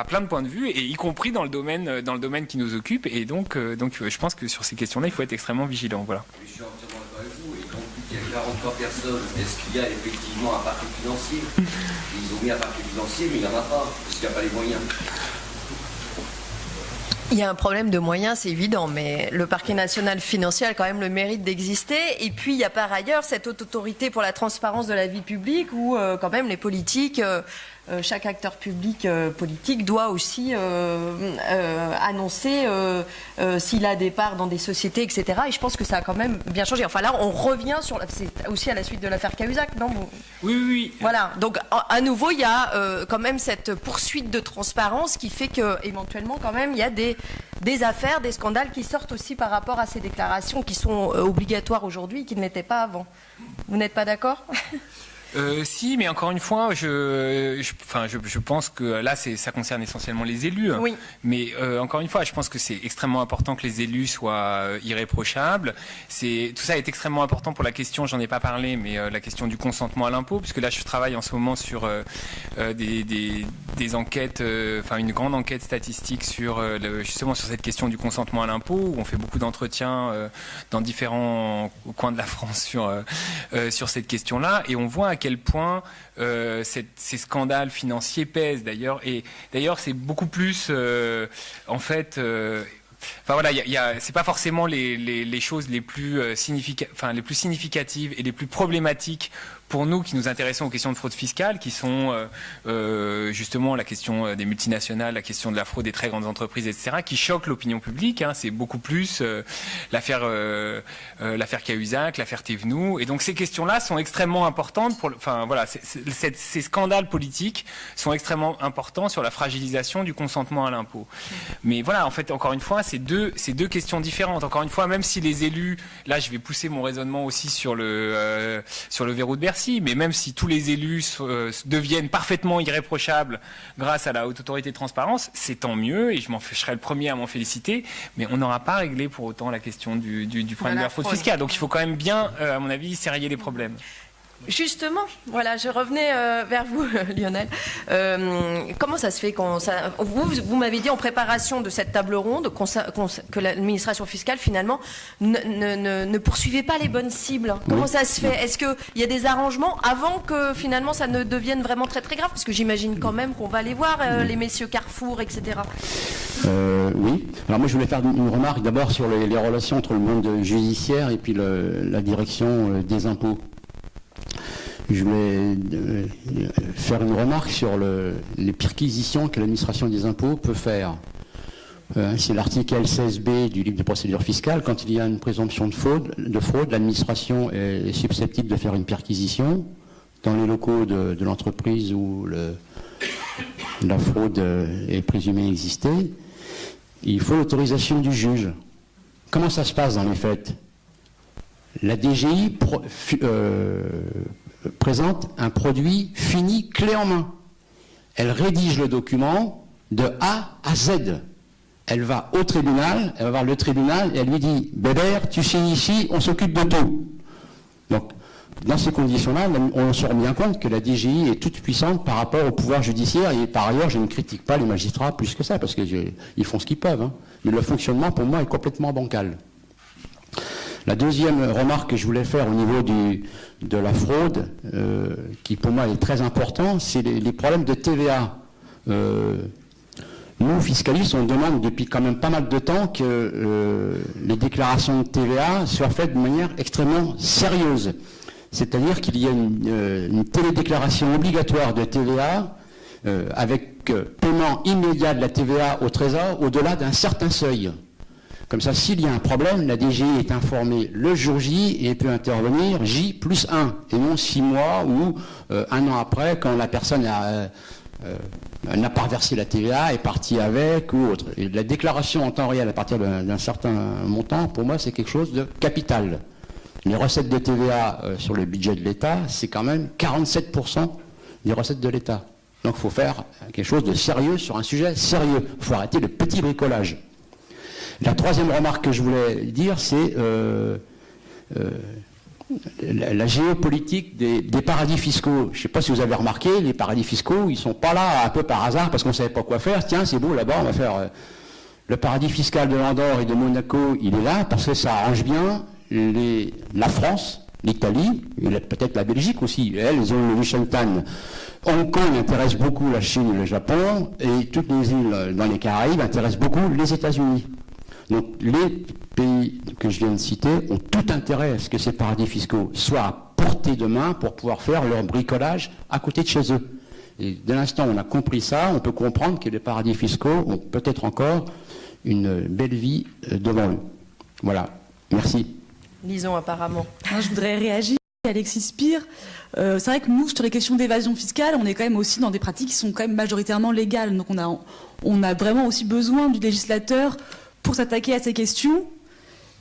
plein de points de vue, et y compris dans le domaine qui nous occupe. Et donc je pense que sur ces questions-là, il faut être extrêmement vigilant. Voilà. Je suis entièrement d'accord avec vous. Et donc, il y a 43 personnes. Est-ce qu'il y a effectivement un parquet financier? Ils ont mis un parquet financier, mais il n'y en a pas, parce qu'il n'y a pas les moyens. Il y a un problème de moyens, c'est évident, mais le parquet national financier a quand même le mérite d'exister. Et puis, il y a par ailleurs cette haute autorité pour la transparence de la vie publique où, quand même, les politiques, chaque acteur public politique doit aussi annoncer s'il a des parts dans des sociétés, etc. Et je pense que ça a quand même bien changé. Enfin, là, on revient c'est aussi à la suite de l'affaire Cahuzac, non? Oui. Voilà. Donc, à nouveau, il y a quand même cette poursuite de transparence qui fait que, éventuellement, quand même, il y a des affaires, des scandales qui sortent aussi par rapport à ces déclarations qui sont obligatoires aujourd'hui et qui ne l'étaient pas avant. Vous n'êtes pas d'accord? Si, mais encore une fois, je pense que là, ça concerne essentiellement les élus. Oui. Mais encore une fois, je pense que c'est extrêmement important que les élus soient irréprochables. Tout ça est extrêmement important pour la question, j'en ai pas parlé, mais la question du consentement à l'impôt, puisque là, je travaille en ce moment sur des enquêtes, une grande enquête statistique justement sur cette question du consentement à l'impôt, où on fait beaucoup d'entretiens dans différents coins de la France sur cette question-là, et on voit à quel point ces scandales financiers pèsent d'ailleurs. Et d'ailleurs, c'est beaucoup plus, c'est pas forcément les choses les plus significatives et les plus problématiques pour nous qui nous intéressons aux questions de fraude fiscale, qui sont justement la question des multinationales, la question de la fraude des très grandes entreprises, etc., qui choquent l'opinion publique. C'est beaucoup plus l'affaire Cahuzac, l'affaire Thévenoud. Et donc ces questions-là sont extrêmement importantes. Ces scandales politiques sont extrêmement importants sur la fragilisation du consentement à l'impôt. Mais voilà, en fait, encore une fois, c'est deux questions différentes. Encore une fois, même si les élus, là, je vais pousser mon raisonnement aussi sur le verrou de Bercy. Mais même si tous les élus deviennent parfaitement irréprochables grâce à la haute autorité de transparence, c'est tant mieux, et je serai le premier à m'en féliciter, mais on n'aura pas réglé pour autant la question du problème de la fraude fiscale. Donc il faut quand même bien, à mon avis, serrer les problèmes. Justement, voilà, je revenais vers vous, Lionel. Comment ça se fait vous m'avez dit en préparation de cette table ronde que l'administration fiscale, finalement, ne poursuivait pas les bonnes cibles. Comment ça se fait? Est-ce qu'il y a des arrangements avant que, finalement, ça ne devienne vraiment très, très grave? Parce que j'imagine quand même qu'on va aller voir les messieurs Carrefour, etc. Oui. Alors moi, je voulais faire une remarque d'abord sur les relations entre le monde judiciaire et puis la direction des impôts. Je voulais faire une remarque sur les perquisitions que l'administration des impôts peut faire. C'est l'article L16B du livre de procédure fiscale. Quand il y a une présomption de fraude, l'administration est susceptible de faire une perquisition dans les locaux de l'entreprise où la fraude est présumée exister. Il faut l'autorisation du juge. Comment ça se passe dans les faits? La DGI présente un produit fini, clé en main. Elle rédige le document de A à Z. Elle va au tribunal, elle va voir le tribunal et elle lui dit « Bébert, tu signes ici, on s'occupe de tout ». Donc, dans ces conditions-là, on se rend bien compte que la DGI est toute puissante par rapport au pouvoir judiciaire, et par ailleurs, je ne critique pas les magistrats plus que ça, parce qu'ils font ce qu'ils peuvent. Mais le fonctionnement, pour moi, est complètement bancal. La deuxième remarque que je voulais faire au niveau de la fraude, qui pour moi est très important, c'est les problèmes de TVA. Nous nous, fiscalistes, on demande depuis quand même pas mal de temps que les déclarations de TVA soient faites de manière extrêmement sérieuse. C'est-à-dire qu'il y a une télédéclaration obligatoire de TVA avec paiement immédiat de la TVA au Trésor au-delà d'un certain seuil. Comme ça, s'il y a un problème, la DGI est informée le jour J et peut intervenir J+1, et non 6 mois ou 1 an après, quand la personne n'a pas reversé la TVA, est partie avec ou autre. Et la déclaration en temps réel à partir d'un certain montant, pour moi, c'est quelque chose de capital. Les recettes de TVA sur le budget de l'État, c'est quand même 47% des recettes de l'État. Donc il faut faire quelque chose de sérieux sur un sujet sérieux. Il faut arrêter le petit bricolage. La troisième remarque que je voulais dire, c'est la géopolitique des paradis fiscaux. Je ne sais pas si vous avez remarqué, les paradis fiscaux, ils ne sont pas là un peu par hasard parce qu'on ne savait pas quoi faire. Tiens, c'est beau, là-bas, on va faire... le paradis fiscal de l'Andorre et de Monaco, il est là parce que ça arrange bien la France, l'Italie, et peut-être la Belgique aussi. Elles ont le Liechtenstein. Hong Kong intéresse beaucoup la Chine et le Japon, et toutes les îles dans les Caraïbes intéressent beaucoup les États-Unis. Donc les pays que je viens de citer ont tout intérêt à ce que ces paradis fiscaux soient à portée de main pour pouvoir faire leur bricolage à côté de chez eux. Et dès l'instant où on a compris ça, on peut comprendre que les paradis fiscaux ont peut-être encore une belle vie devant eux. Voilà. Merci. Lisons apparemment. Je voudrais réagir. Alexis Spire, c'est vrai que nous, sur les questions d'évasion fiscale, on est quand même aussi dans des pratiques qui sont quand même majoritairement légales. Donc on a vraiment aussi besoin du législateur pour s'attaquer à ces questions.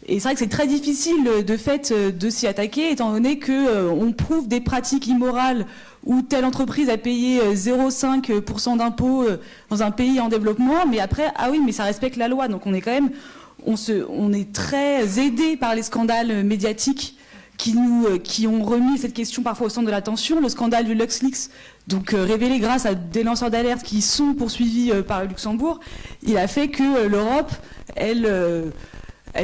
Et c'est vrai que c'est très difficile de fait de s'y attaquer, étant donné qu'on prouve des pratiques immorales où telle entreprise a payé 0,5% d'impôts dans un pays en développement, mais après, ah oui, mais ça respecte la loi. Donc on est quand même, on est très aidé par les scandales médiatiques qui ont remis cette question parfois au centre de l'attention. Le scandale du LuxLeaks, donc révélé grâce à des lanceurs d'alerte qui sont poursuivis par le Luxembourg, il a fait que l'Europe, elle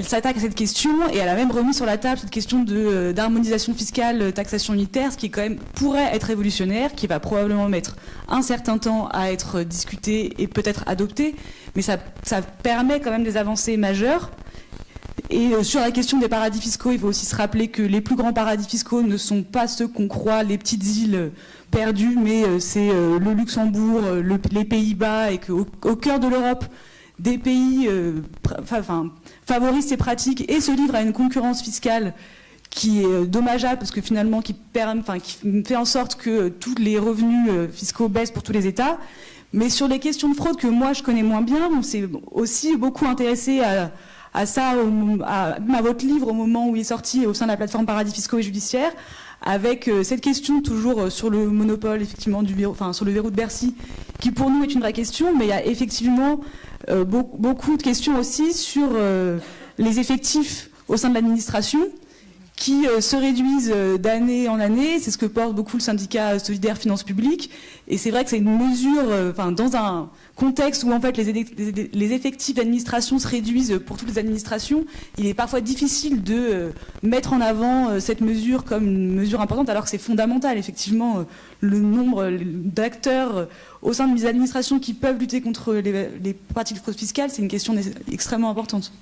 s'attaque à cette question et elle a même remis sur la table cette question d'harmonisation fiscale, taxation unitaire, ce qui quand même pourrait être révolutionnaire, qui va probablement mettre un certain temps à être discuté et peut-être adopté, mais ça permet quand même des avancées majeures. Et sur la question des paradis fiscaux, il faut aussi se rappeler que les plus grands paradis fiscaux ne sont pas ceux qu'on croit, les petites îles perdues, mais c'est le Luxembourg, les Pays-Bas, et qu'au cœur de l'Europe, des pays favorisent ces pratiques et se livrent à une concurrence fiscale qui est dommageable parce que finalement qui fait en sorte que tous les revenus fiscaux baissent pour tous les États. Mais sur les questions de fraude que moi je connais moins bien, on s'est aussi beaucoup intéressé à ça, à votre livre au moment où il est sorti au sein de la plateforme Paradis fiscaux et judiciaires, avec cette question toujours sur le monopole effectivement sur le verrou de Bercy, qui pour nous est une vraie question, mais il y a effectivement beaucoup de questions aussi sur les effectifs au sein de l'administration qui se réduisent d'année en année. C'est ce que porte beaucoup le syndicat solidaire Finances Publiques. Et c'est vrai que c'est une mesure, dans un contexte où en fait les effectifs d'administration se réduisent pour toutes les administrations, il est parfois difficile de mettre en avant cette mesure comme une mesure importante, alors que c'est fondamental. Effectivement, le nombre d'acteurs au sein des administrations qui peuvent lutter contre les pratiques de fraude fiscale, c'est une question extrêmement importante.